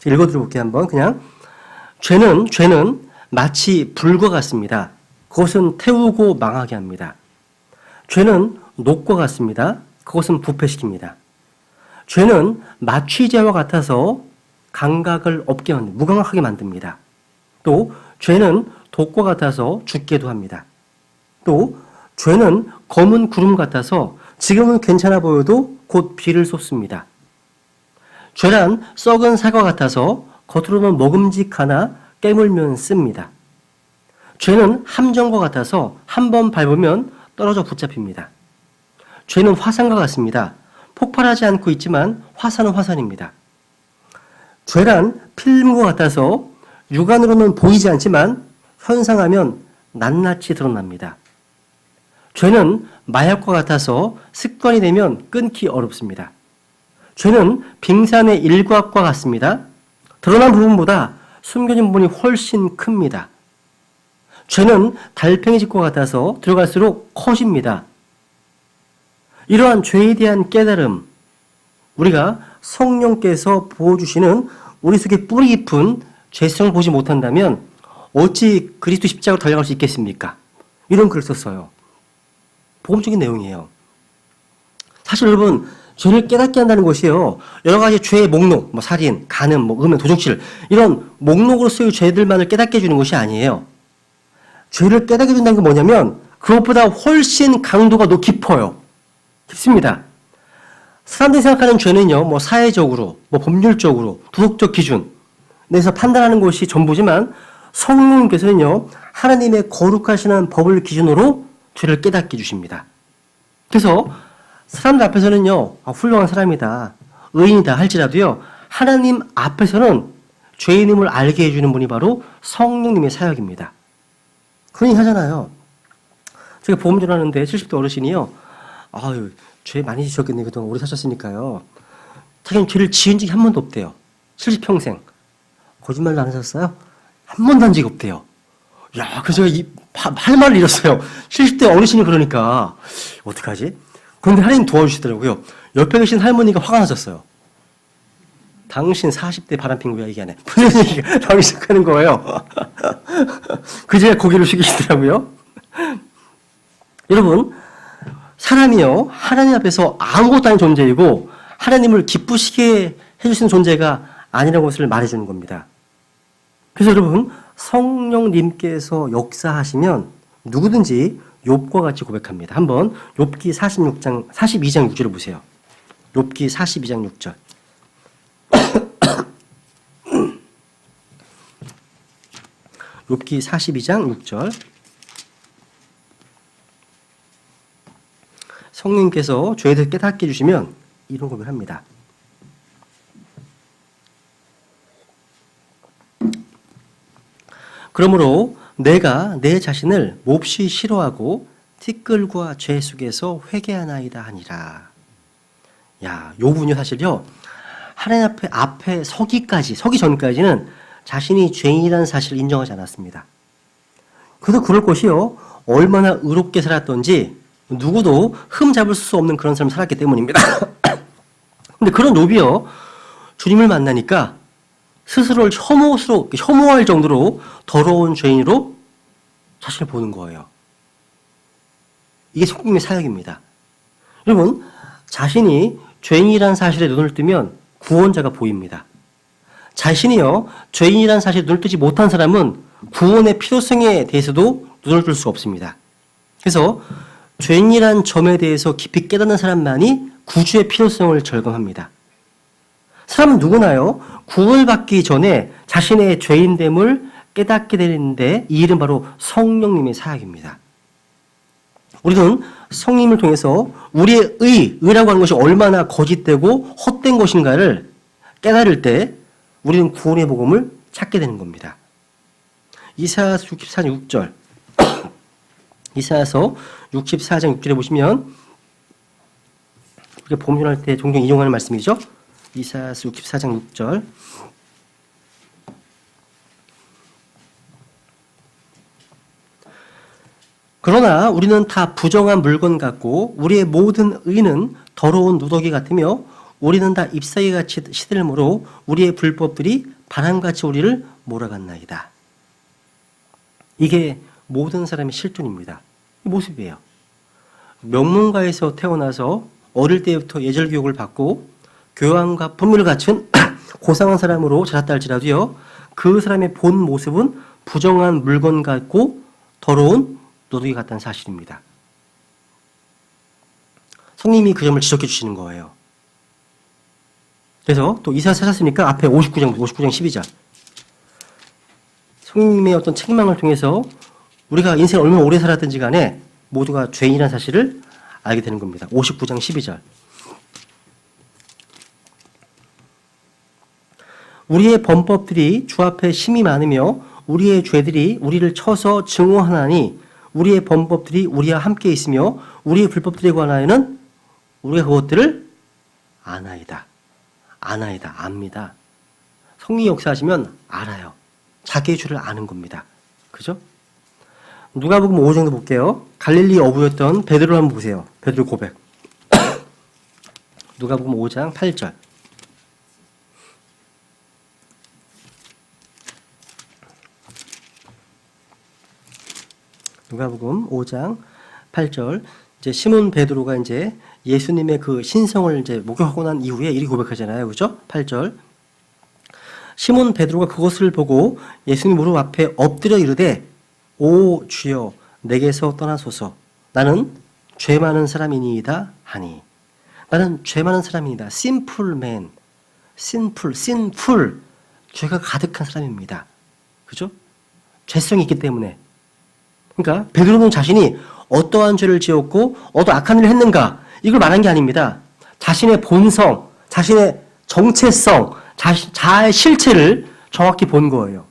읽어드려볼게요. 한번 그냥. 죄는 마치 불과 같습니다. 그것은 태우고 망하게 합니다. 죄는 녹과 같습니다. 그것은 부패시킵니다. 죄는 마취제와 같아서 감각을 없게 만듭니다. 무감각하게 만듭니다. 또 죄는 독과 같아서 죽게도 합니다. 또 죄는 검은 구름 같아서 지금은 괜찮아 보여도 곧 비를 쏟습니다. 죄란 썩은 사과 같아서 겉으로는 먹음직하나 깨물면 씁니다. 죄는 함정과 같아서 한 번 밟으면 떨어져 붙잡힙니다. 죄는 화산과 같습니다. 폭발하지 않고 있지만 화산은 화산입니다. 죄란 필름과 같아서 육안으로는 보이지 않지만 현상하면 낱낱이 드러납니다. 죄는 마약과 같아서 습관이 되면 끊기 어렵습니다. 죄는 빙산의 일각과 같습니다. 드러난 부분보다 숨겨진 부분이 훨씬 큽니다. 죄는 달팽이집과 같아서 들어갈수록 커집니다. 이러한 죄에 대한 깨달음, 우리가 성령께서 부어주시는 우리 속에 뿌리 깊은 죄성을 보지 못한다면 어찌 그리스도 십자가로 달려갈 수 있겠습니까? 이런 글을 썼어요. 복음적인 내용이에요. 사실 여러분, 죄를 깨닫게 한다는 것이요. 여러 가지 죄의 목록, 뭐 살인, 간음, 뭐 음행, 도둑질 이런 목록으로서의 죄들만을 깨닫게 해주는 것이 아니에요. 죄를 깨닫게 해준다는 게 뭐냐면 그것보다 훨씬 강도가 더 깊어요. 깊습니다. 사람들이 생각하는 죄는요, 뭐 사회적으로, 뭐 법률적으로, 도덕적 기준 내에서 판단하는 것이 전부지만 성령님께서는요, 하나님의 거룩하시는 법을 기준으로 죄를 깨닫게 해주십니다. 그래서 사람들 앞에서는요, 훌륭한 사람이다, 의인이다 할지라도요, 하나님 앞에서는 죄인임을 알게 해주는 분이 바로 성령님의 사역입니다. 그런 얘기 하잖아요. 제가 보험 전하는데 70대 어르신이요, 아유, 죄 많이 지셨겠네. 그동안 오래 사셨으니까요. 자기는 죄를 지은 적이 한 번도 없대요. 70평생. 거짓말도 안 하셨어요? 한 번도 한 적이 없대요. 야, 그래서 제가 할 말을 잃었어요. 70대 어르신이 그러니까. 어떡하지? 그런데 하나님 도와주시더라고요. 옆에 계신 할머니가 화가 나셨어요. 당신 40대 바람핀 거야, 이게 안에. 무슨 얘기가 나오기 시작하는 거예요. 그제야 고개를 숙이시더라고요. 여러분, 사람이요, 하나님 앞에서 아무것도 아닌 존재이고, 하나님을 기쁘시게 해주시는 존재가 아니라는 것을 말해주는 겁니다. 그래서 여러분, 성령님께서 역사하시면 누구든지 욥과 같이 고백합니다. 한번 욥기 42장 6절을 보세요. 욥기 42장 6절. 욥기 42장 6절. 성령님께서 죄를 깨닫게 해주시면 이런 고백을 합니다. 그러므로 내가 내 자신을 몹시 싫어하고 티끌과 죄 속에서 회개하나이다 하니라. 야, 욥은요 사실요 하나님 앞에 서기 전까지는 자신이 죄인이라는 사실을 인정하지 않았습니다. 그래서 그럴 것이요 얼마나 의롭게 살았던지 누구도 흠 잡을 수 없는 그런 삶을 살았기 때문입니다. 근데 그런 욥이요 주님을 만나니까 스스로를 혐오할 정도로 더러운 죄인으로 자신을 보는 거예요. 이게 성령의 사역입니다. 여러분, 자신이 죄인이라는 사실에 눈을 뜨면 구원자가 보입니다. 자신이요 죄인이라는 사실에 눈을 뜨지 못한 사람은 구원의 필요성에 대해서도 눈을 뜰 수 없습니다. 그래서 죄인이란 점에 대해서 깊이 깨닫는 사람만이 구주의 필요성을 절감합니다. 사람은 누구나요 구원을 받기 전에 자신의 죄인됨을 깨닫게 되는데 이 일은 바로 성령님의 사역입니다. 우리는 성령님을 통해서 우리의 의라고 하는 것이 얼마나 거짓되고 헛된 것인가를 깨달을 때 우리는 구원의 복음을 찾게 되는 겁니다. 이사야서 64장 6절 이사야서 64장 6절에 보시면 우리가 복음전할 때 종종 인용하는 말씀이죠. 이사야서 64장 6절 그러나 우리는 다 부정한 물건 같고 우리의 모든 의는 더러운 누더기 같으며 우리는 다 잎사귀 같이 시들므로 우리의 불법들이 바람같이 우리를 몰아갔나이다. 이게 모든 사람의 실존입니다. 이 모습이에요. 명문가에서 태어나서 어릴 때부터 예절 교육을 받고 교양과 품위를 갖춘 고상한 사람으로 자랐다 할지라도요. 그 사람의 본 모습은 부정한 물건 같고 더러운 누더기 같다는 사실입니다. 성님이 그 점을 지적해 주시는 거예요. 그래서 또 이사야 찾았으니까 앞에 59장 12절 성님의 어떤 책망을 통해서 우리가 인생을 얼마나 오래 살았든지 간에 모두가 죄인이라는 사실을 알게 되는 겁니다. 59장 12절 우리의 범법들이 주 앞에 심히 많으며 우리의 죄들이 우리를 쳐서 증오하나니 우리의 범법들이 우리와 함께 있으며 우리의 불법들에 관하여는 우리가 그것들을 아나이다. 압니다. 성령이 역사하시면 알아요. 자기의 죄를 아는 겁니다. 그죠? 누가복음 5장 볼게요. 갈릴리 어부였던 베드로를 한번 보세요. 베드로 고백. 누가복음 5장 8절 누가복음 5장 8절 이제 시몬 베드로가 이제 예수님의 그 신성을 이제 목격하고 난 이후에 이리 고백하잖아요. 그죠? 8절. 시몬 베드로가 그것을 보고 예수님 무릎 앞에 엎드려 이르되 오 주여 내게서 떠나소서 나는 죄 많은 사람이니이다 하니. 나는 죄 많은 사람이니다. simple man. sinful. 죄가 가득한 사람입니다. 그죠? 죄성이 있기 때문에. 그러니까 베드로는 자신이 어떠한 죄를 지었고 어떤 악한 일을 했는가 이걸 말한 게 아닙니다. 자신의 본성, 자신의 정체성, 자아의 실체를 정확히 본 거예요.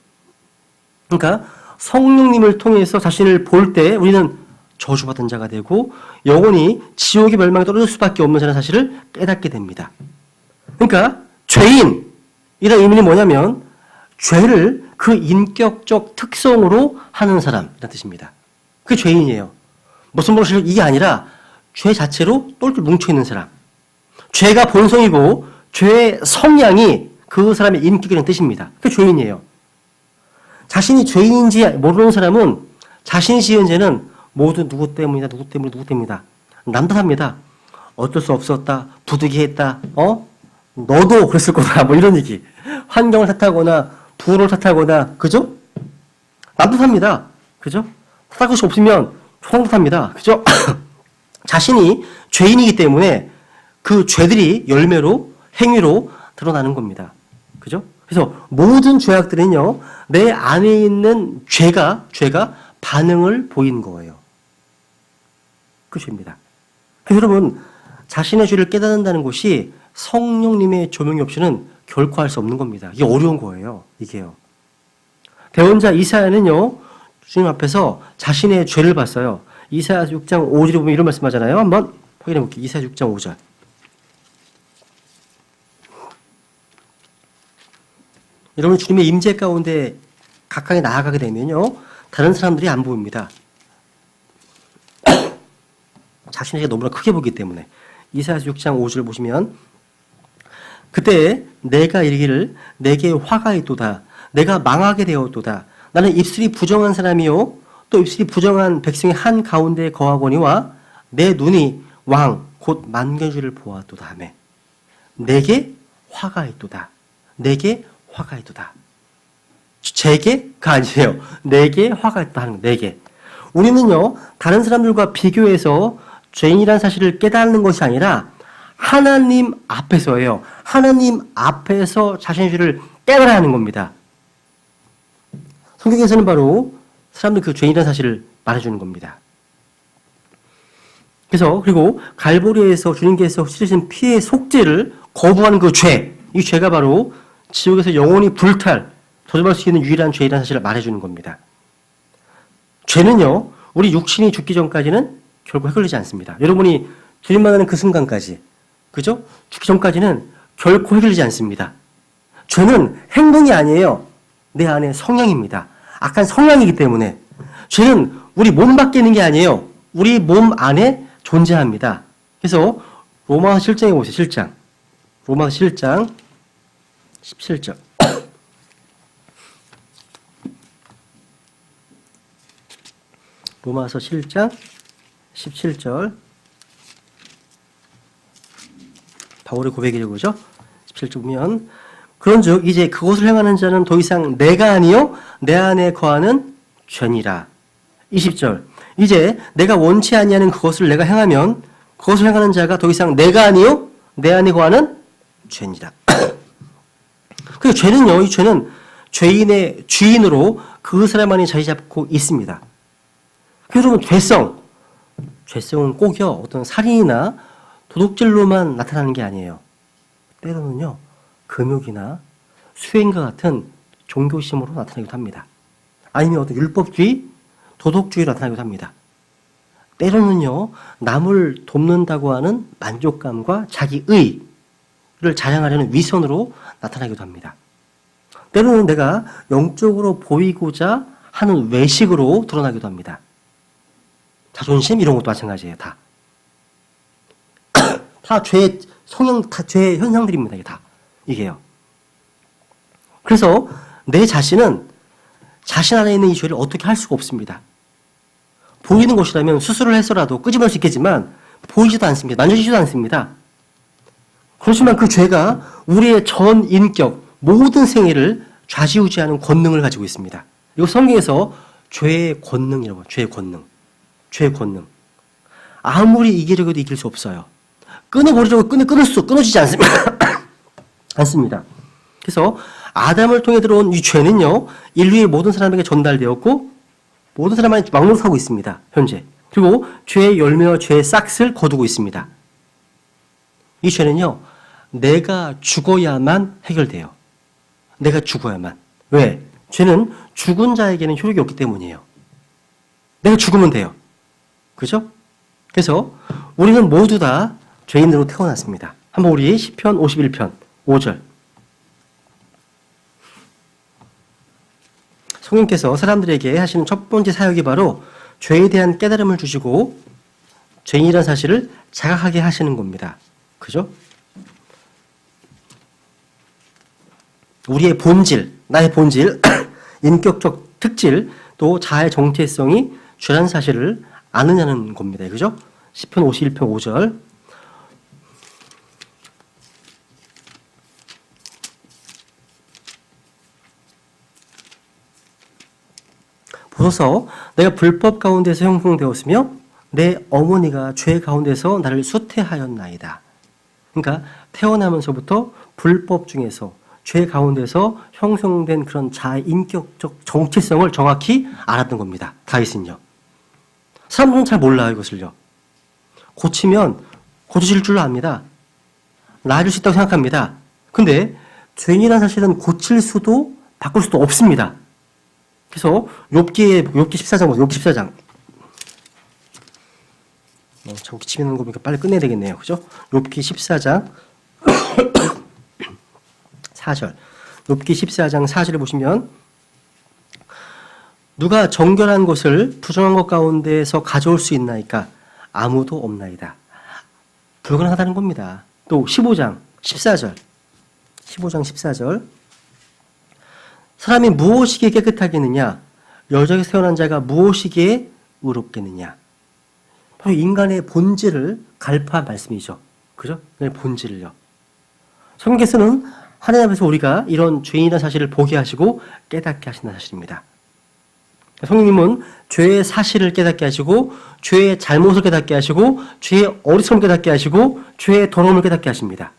그러니까 성령님을 통해서 자신을 볼 때 우리는 저주받은 자가 되고 영원히 지옥의 멸망에 떨어질 수밖에 없는 자라는 사실을 깨닫게 됩니다. 그러니까 죄인이라는 의미는 뭐냐면 죄를 그 인격적 특성으로 하는 사람이라는 뜻입니다. 그게 죄인이에요. 무슨 말이죠? 이게 아니라 죄 자체로 똘똘 뭉쳐있는 사람. 죄가 본성이고 죄의 성향이 그 사람의 인격이라는 뜻입니다. 그게 죄인이에요. 자신이 죄인인지 모르는 사람은 자신이 지은 죄는 모두 누구 때문이다, 누구 때문이다. 남 탓합니다. 어쩔 수 없었다, 부득이했다, 너도 그랬을 거다, 뭐 이런 얘기. 환경을 탓하거나, 부를 탓하거나, 그죠? 남 탓합니다. 그죠? 탓할 것이 없으면 초당 탓합니다. 그죠? 자신이 죄인이기 때문에 그 죄들이 열매로, 행위로 드러나는 겁니다. 그죠? 그래서 모든 죄악들은요, 내 안에 있는 죄가 반응을 보이는 거예요. 그 죄입니다. 그래서 여러분, 자신의 죄를 깨닫는다는 것이 성령님의 조명이 없이는 결코 할 수 없는 겁니다. 이게 어려운 거예요. 이게요. 대언자 이사야는요, 주님 앞에서 자신의 죄를 봤어요. 이사야 6장 5절에 보면 이런 말씀하잖아요. 한번 확인해 볼게요. 이사야 6장 5절. 여러분 주님의 임재 가운데 가까이 나아가게 되면요, 다른 사람들이 안 보입니다. 자신의 죄가 너무나 크게 보기 때문에. 이사야 6장 5절 보시면 그때 내가 이르기를 내게 화가 있도다. 내가 망하게 되었도다. 나는 입술이 부정한 사람이요 또 입술이 부정한 백성의 한 가운데 거하거니와 내 눈이 왕 곧 만견주를 보았도다 하매 내게 화가 있도다. 내게 화가 있도다. 제게가 아니에요. 내게 화가 있다 하는 거. 내게. 우리는요 다른 사람들과 비교해서 죄인이라는 사실을 깨닫는 것이 아니라 하나님 앞에서예요. 하나님 앞에서 자신의 죄를 깨달아야 하는 겁니다. 성경에서는 바로 사람들 그 죄인이라는 사실을 말해주는 겁니다. 그래서 그리고 갈보리에서 주님께서 치르신 피의 속죄를 거부하는 그 죄, 이 죄가 바로 지옥에서 영원히 불탈, 저주받을 수 있는 유일한 죄이라는 사실을 말해주는 겁니다. 죄는요, 우리 육신이 죽기 전까지는 결국 해결되지 않습니다. 여러분이 주님 만나는 그 순간까지, 그죠? 죽기 전까지는 결코 해결되지 않습니다. 죄는 행동이 아니에요. 내 안에 성향입니다. 악한 성향이기 때문에 죄는 우리 몸 밖에 있는 게 아니에요. 우리 몸 안에 존재합니다. 그래서 로마서 7장에 보세요. 7장. 로마서 7장 17절. 로마서 7장 17절. 바울의 고백이죠. 그죠? 17절 보면 그런즉 이제 그것을 행하는 자는 더 이상 내가 아니요 내 안에 거하는 죄니라. 20절. 이제 내가 원치 아니하는 그것을 내가 행하면 그것을 행하는 자가 더 이상 내가 아니요 내 안에 거하는 죄니라. 그 죄는요, 이 죄는 죄인의 주인으로 그 사람만이 자리 잡고 있습니다. 그래서 여러분 죄성은 꼭요 어떤 살인이나 도둑질로만 나타나는 게 아니에요. 때로는요 금욕이나 수행과 같은 종교심으로 나타나기도 합니다. 아니면 어떤 율법주의, 도덕주의로 나타나기도 합니다. 때로는요 남을 돕는다고 하는 만족감과 자기의를 자랑하려는 위선으로 나타나기도 합니다. 때로는 내가 영적으로 보이고자 하는 외식으로 드러나기도 합니다. 자존심 이런 것도 마찬가지예요. 다 죄의 성향, 다 죄의 현상들입니다. 이게 다. 이게요. 그래서 내 자신은 자신 안에 있는 이 죄를 어떻게 할 수가 없습니다. 보이는 곳이라면 수술을 해서라도 끄집어낼 수 있겠지만 보이지도 않습니다. 만져지지도 않습니다. 그렇지만 그 죄가 우리의 전 인격, 모든 생애를 좌지우지하는 권능을 가지고 있습니다. 이거 성경에서 죄의 권능이라고 해요. 죄의 권능. 죄의 권능. 아무리 이기려고 해도 이길 수 없어요. 끊어버리려고 끊어지지 않습니다. 않습니다. 그래서 아담을 통해 들어온 이 죄는요, 인류의 모든 사람에게 전달되었고, 모든 사람만이 막노릇하고 있습니다. 현재. 그리고 죄의 열매와 죄의 싹을 거두고 있습니다. 이 죄는요, 내가 죽어야만 해결돼요. 내가 죽어야만. 왜? 죄는 죽은 자에게는 효력이 없기 때문이에요. 내가 죽으면 돼요. 그죠? 그래서 우리는 모두 다 죄인으로 태어났습니다. 한번 우리 시편 51편 5절. 성령께서 사람들에게 하시는 첫 번째 사역이 바로 죄에 대한 깨달음을 주시고 죄인이라는 사실을 자각하게 하시는 겁니다. 그죠? 우리의 본질, 나의 본질, 인격적 특질, 또 자아의 정체성이 죄라는 사실을 아느냐는 겁니다. 그죠? 시편 51편 5절. 보소서 내가 불법 가운데서 형성되었으며 내 어머니가 죄 가운데서 나를 수태하였나이다. 그러니까 태어나면서부터 불법 중에서 죄 가운데서 형성된 그런 자의 인격적 정체성을 정확히 알았던 겁니다. 다윗은요. 사람들은 잘 몰라요, 이것을요. 고치면 고쳐질 줄 압니다. 나아질 수 있다고 생각합니다. 근데 죄인이라는 사실은 고칠 수도 바꿀 수도 없습니다. 그래서 욥기 14장 보세요. 욥기 14장. 참 기침 있는 거 보니까 빨리 끝내야 되겠네요. 그죠? 욥기 14장 4절. 욥기 14장 4절에 보시면 누가 정결한 것을 부정한 것 가운데서 가져올 수 있나이까? 아무도 없나이다. 불가능하다는 겁니다. 또 15장 14절. 15장 14절. 사람이 무엇이기에 깨끗하겠느냐? 여자에서 태어난 자가 무엇이기에 의롭겠느냐? 바로 인간의 본질을 갈파한 말씀이죠. 그죠? 본질을요. 성경에서는 하나님 앞에서 우리가 이런 죄인이라는 사실을 보게 하시고 깨닫게 하신다는 사실입니다. 성령님은 죄의 사실을 깨닫게 하시고 죄의 잘못을 깨닫게 하시고 죄의 어리석음을 깨닫게 하시고 죄의 더러움을 깨닫게 하십니다.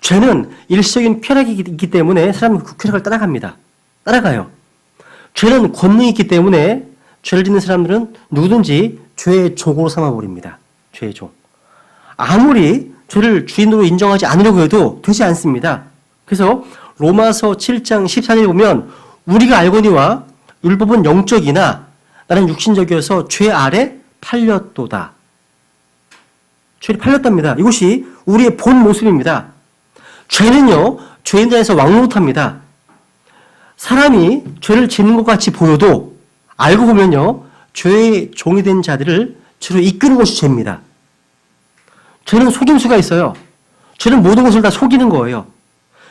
죄는 일시적인 쾌락이 있기 때문에 사람은 그 쾌락을 따라갑니다. 따라가요. 죄는 권능이 있기 때문에 죄를 짓는 사람들은 누구든지 죄의 종으로 삼아버립니다. 죄의 종. 아무리 죄를 주인으로 인정하지 않으려고 해도 되지 않습니다. 그래서 로마서 7장 14절에 보면 우리가 알거니와 율법은 영적이나 나는 육신적이어서 죄 아래 팔렸도다. 죄를 팔렸답니다. 이것이 우리의 본 모습입니다. 죄는요, 죄인들에서 왕노릇합니다. 사람이 죄를 짓는 것 같이 보여도 알고 보면요, 죄의 종이 된 자들을 주로 이끄는 것이 죄입니다. 죄는 속임수가 있어요. 죄는 모든 것을 다 속이는 거예요.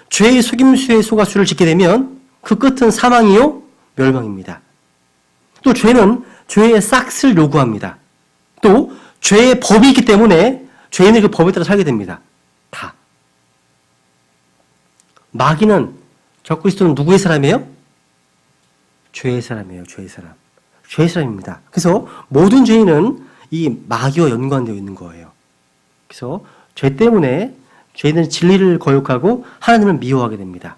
죄의 속임수에 속아 수를 짓게 되면 그 끝은 사망이요, 멸망입니다. 또 죄는 죄의 싹을 요구합니다. 또 죄의 법이 있기 때문에 죄인은 그 법에 따라 살게 됩니다. 다. 마귀는 적그리스도는 누구의 사람이에요? 죄의 사람이에요. 죄의 사람. 죄의 사람입니다. 그래서 모든 죄인은 이 마귀와 연관되어 있는 거예요. 그래서 죄 때문에 죄인은 진리를 거역하고 하나님을 미워하게 됩니다.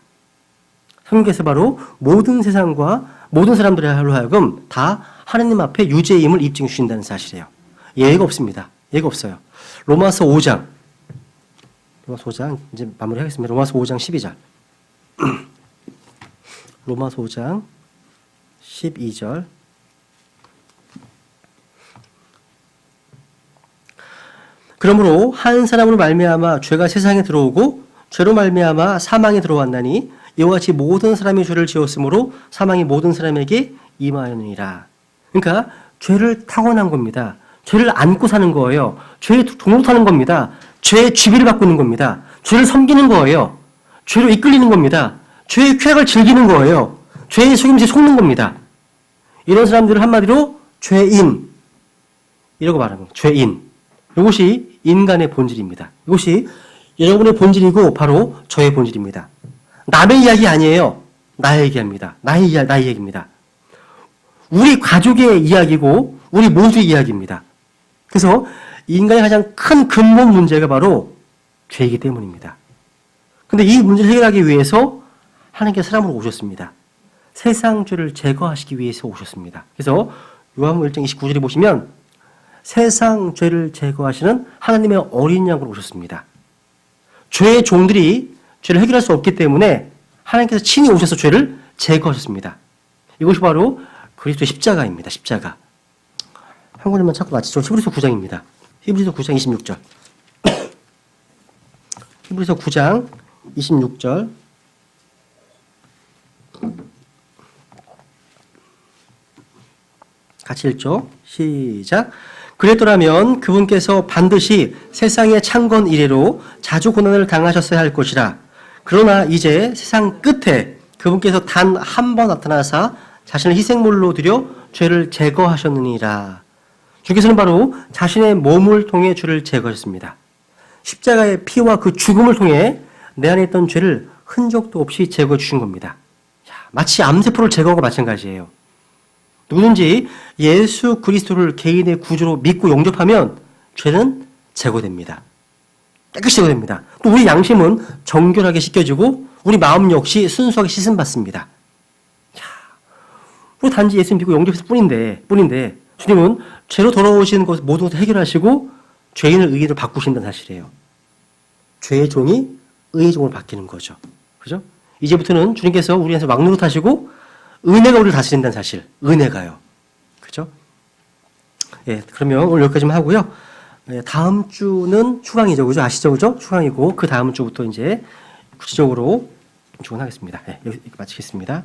성경에서 바로 모든 세상과 모든 사람들로 하여금 다 하나님 앞에 유죄임을 입증해 주신다는 사실이에요. 예외가 없습니다. 예외가 없어요. 로마서 5장 이제 마무리하겠습니다. 로마서 5장 12절. 로마서 5장 12절. 그러므로 한 사람으로 말미암아 죄가 세상에 들어오고 죄로 말미암아 사망에 들어왔나니 이와 같이 모든 사람이 죄를 지었으므로 사망이 모든 사람에게 임하였느니라. 그러니까 죄를 타고난 겁니다. 죄를 안고 사는 거예요. 죄에 동록하는 겁니다. 죄의 지배를 받고 있는 겁니다. 죄를 섬기는 거예요. 죄로 이끌리는 겁니다. 죄의 쾌락을 즐기는 거예요. 죄의 속임수에 속는 겁니다. 이런 사람들을 한마디로 죄인. 이라고 말하는 겁니다. 죄인. 이것이 인간의 본질입니다. 이것이 여러분의 본질이고 바로 저의 본질입니다. 남의 이야기 아니에요. 나의 얘기합니다. 나의 얘기입니다. 우리 가족의 이야기고 우리 모두의 이야기입니다. 그래서 인간의 가장 큰 근본 문제가 바로 죄이기 때문입니다. 근데 이 문제를 해결하기 위해서 하나님께서 사람으로 오셨습니다. 세상 죄를 제거하시기 위해서 오셨습니다. 그래서 요한복음 1장 29절에 보시면 세상 죄를 제거하시는 하나님의 어린 양으로 오셨습니다. 죄의 종들이 죄를 해결할 수 없기 때문에 하나님께서 친히 오셔서 죄를 제거하셨습니다. 이것이 바로 그리스도의 십자가입니다. 십자가. 한 군데만 찾고 마치죠. 히브리서 9장입니다. 히브리서 9장 26절. 히브리서 9장 26절. 같이 읽죠. 시작. 그랬더라면 그분께서 반드시 세상의 창건 이래로 자주 고난을 당하셨어야 할 것이라. 그러나 이제 세상 끝에 그분께서 단 한 번 나타나사 자신을 희생물로 드려 죄를 제거하셨느니라. 주께서는 바로 자신의 몸을 통해 죄를 제거하셨습니다. 십자가의 피와 그 죽음을 통해 내 안에 있던 죄를 흔적도 없이 제거해 주신 겁니다. 마치 암세포를 제거한 것과 마찬가지예요. 누구든지 예수 그리스도를 개인의 구주로 믿고 영접하면 죄는 제거됩니다. 깨끗이 제거됩니다. 또 우리 양심은 정결하게 씻겨지고 우리 마음 역시 순수하게 씻음받습니다. 우리 단지 예수 믿고 영접했을 뿐인데 주님은 죄로 돌아오시는 것을 모두 해결하시고 죄인을 의인으로 바꾸신다는 사실이에요. 죄의 종이 의의 종으로 바뀌는 거죠. 그죠? 이제부터는 주님께서 우리한테 왕노릇하시고 은혜가 우리를 다스린다는 사실. 은혜가요. 그죠? 예, 그러면 오늘 여기까지만 하고요. 예, 다음 주는 휴강이죠. 그죠? 아시죠? 그죠? 휴강이고 그 다음 주부터 이제 구체적으로 조언하겠습니다. 예, 여기 마치겠습니다.